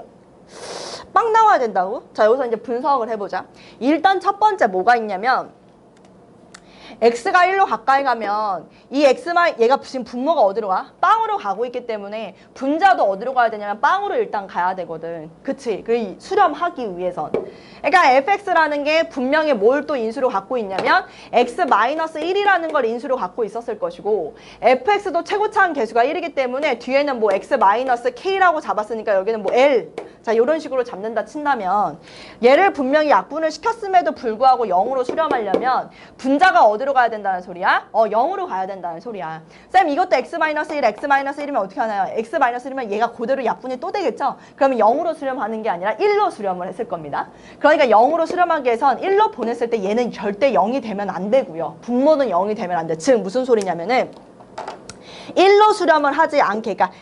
A: 빵 나와야 된다고? 자, 여기서 이제 분석을 해보자. 일단 첫 번째 뭐가 있냐면 x가 1로 가까이 가면 이 얘가 지금 분모가 어디로 가? 빵으로 가고 있기 때문에 분자도 어디로 가야 되냐면 빵으로 일단 가야 되거든. 그치? 그 수렴하기 위해선. 그러니까 fx라는 게 분명히 뭘 또 인수로 갖고 있냐면 x-1이라는 걸 인수로 갖고 있었을 것이고 fx도 최고차항 계수가 1이기 때문에 뒤에는 뭐 x-k라고 잡았으니까 여기는 뭐 l. 자, 이런 식으로 잡는다 친다면 얘를 분명히 약분을 시켰음에도 불구하고 0으로 수렴하려면 분자가 어디로 가야 된다는 소리야? 0으로 가야 된다는 소리야. 쌤, 이것도 x-1, x-1이면 어떻게 하나요? x-1이면 얘가 그대로 약분이 또 되겠죠? 그러면 0으로 수렴하는 게 아니라 1로 수렴을 했을 겁니다. 그러니까 0으로 수렴하기 위해선 1로 보냈을 때 얘는 절대 0이 되면 안 되고요. 분모는 0이 되면 안 돼. 즉 무슨 소리냐면은 1로 수렴을 하지 않게, 그러니까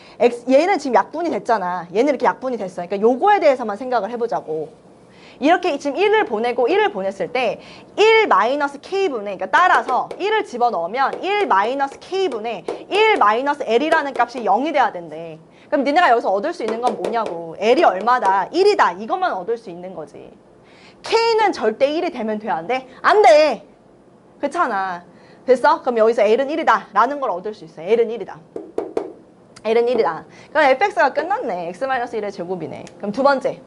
A: 얘는 지금 약분이 됐잖아. 얘는 이렇게 약분이 됐어. 그러니까 요거에 대해서만 생각을 해보자고. 이렇게 지금 1을 보내고 1을 보냈을 때 1-k분의, 그러니까 따라서 1을 집어넣으면 1-k분의 1-l이라는 값이 0이 돼야 된대. 그럼 니네가 여기서 얻을 수 있는 건 뭐냐고. l이 얼마다? 1이다. 이것만 얻을 수 있는 거지. k는 절대 1이 되면 돼, 안 돼? 안 돼! 그렇잖아. 됐어? 그럼 여기서 l은 1이다 라는 걸 얻을 수 있어. l은 1이다. l은 1이다. 그럼 fx가 끝났네. x-1의 제곱이네. 그럼 두 번째.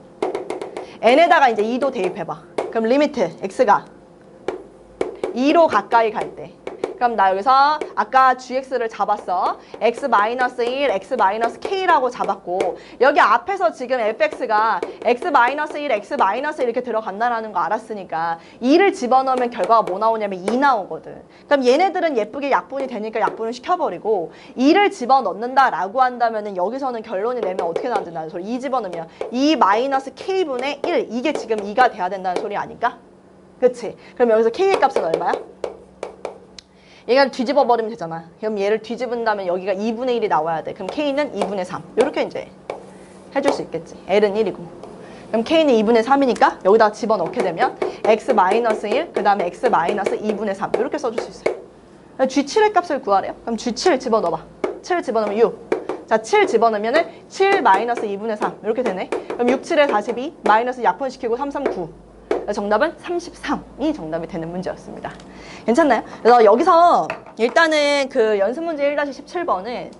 A: n에다가 이제 2도 대입해봐. 그럼 리미트 x가 2로 가까이 갈 때. 그럼 나 여기서 아까 gx를 잡았어. x-1, x-k라고 잡았고 여기 앞에서 지금 fx가 x-1, x- 이렇게 들어간다는 거 알았으니까 2를 집어넣으면 결과가 뭐 나오냐면 2 나오거든. 그럼 얘네들은 예쁘게 약분이 되니까 약분을 시켜버리고 2를 집어넣는다라고 한다면 여기서는 결론이 내면 어떻게 나와야 된다는 소리. 2 집어넣으면 2-k분의 1 이게 지금 2가 돼야 된다는 소리 아닐까? 그치? 그럼 여기서 k의 값은 얼마야? 얘가 뒤집어 버리면 되잖아. 그럼 얘를 뒤집은다면 여기가 2분의 1이 나와야 돼. 그럼 K는 2분의 3. 이렇게 이제 해줄 수 있겠지. L은 1이고. 그럼 K는 2분의 3이니까 여기다 집어넣게 되면 x-1, 그 다음에 x-2분의 3. 이렇게 써줄 수 있어요. G7의 값을 구하래요. 그럼 G7 집어넣어봐. 7 집어넣으면 6. 자, 7 집어넣으면은 7-2분의 3. 이렇게 되네. 그럼 6, 7에 42, 마이너스 약분시키고 3, 3, 9. 정답은 33이 정답이 되는 문제였습니다. 괜찮나요? 그래서 여기서 일단은 그 연습 문제 1-17번은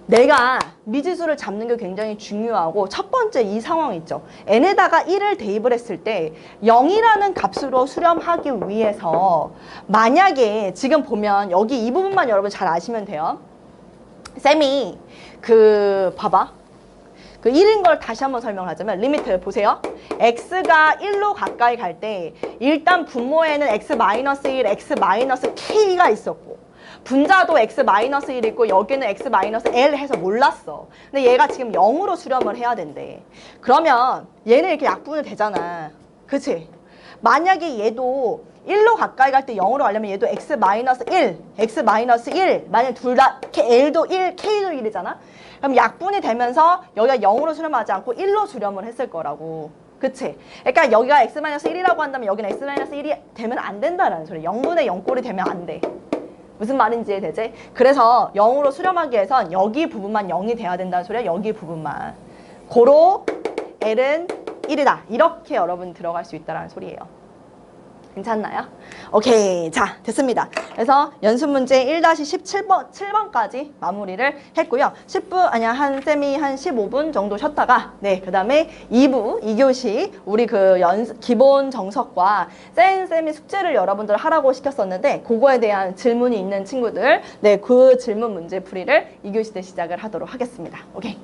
A: 내가 미지수를 잡는 게 굉장히 중요하고 첫 번째 이 상황 있죠. n에다가 1을 대입을 했을 때 0이라는 값으로 수렴하기 위해서 만약에 지금 보면 여기 이 부분만 여러분 잘 아시면 돼요. 쌤이 봐봐. 그 1인 걸 다시 한번 설명하자면 리미트 보세요. x가 1로 가까이 갈 때 일단 분모에는 x-1, x-k가 있었고 분자도 x-1 있고 여기는 x-l 해서 몰랐어. 근데 얘가 지금 0으로 수렴을 해야 된대. 그러면 얘는 이렇게 약분이 되잖아. 그치? 만약에 얘도 1로 가까이 갈 때 0으로 가려면 얘도 x-1, x-1 만약 둘 다 l도 1, k도 1이잖아. 그럼 약분이 되면서 여기가 0으로 수렴하지 않고 1로 수렴을 했을 거라고. 그치? 그러니까 여기가 x-1이라고 한다면 여기는 x-1이 되면 안 된다라는 소리. 0분의 0꼴이 되면 안 돼. 무슨 말인지 이해되지? 그래서 0으로 수렴하기 위해선 여기 부분만 0이 돼야 된다는 소리야. 여기 부분만. 고로 L은 1이다. 이렇게 여러분 들어갈 수 있다는 소리예요. 괜찮나요? 오케이. 자, 됐습니다. 그래서 연습 문제 1-17번까지 마무리를 했고요. 10분, 쌤이 한 15분 정도 쉬었다가, 네, 그 다음에 2부, 2교시, 우리 기본 정석과 쌤이 숙제를 여러분들 하라고 시켰었는데, 그거에 대한 질문이 있는 친구들, 네, 그 질문 문제 풀이를 2교시 때 시작을 하도록 하겠습니다. 오케이.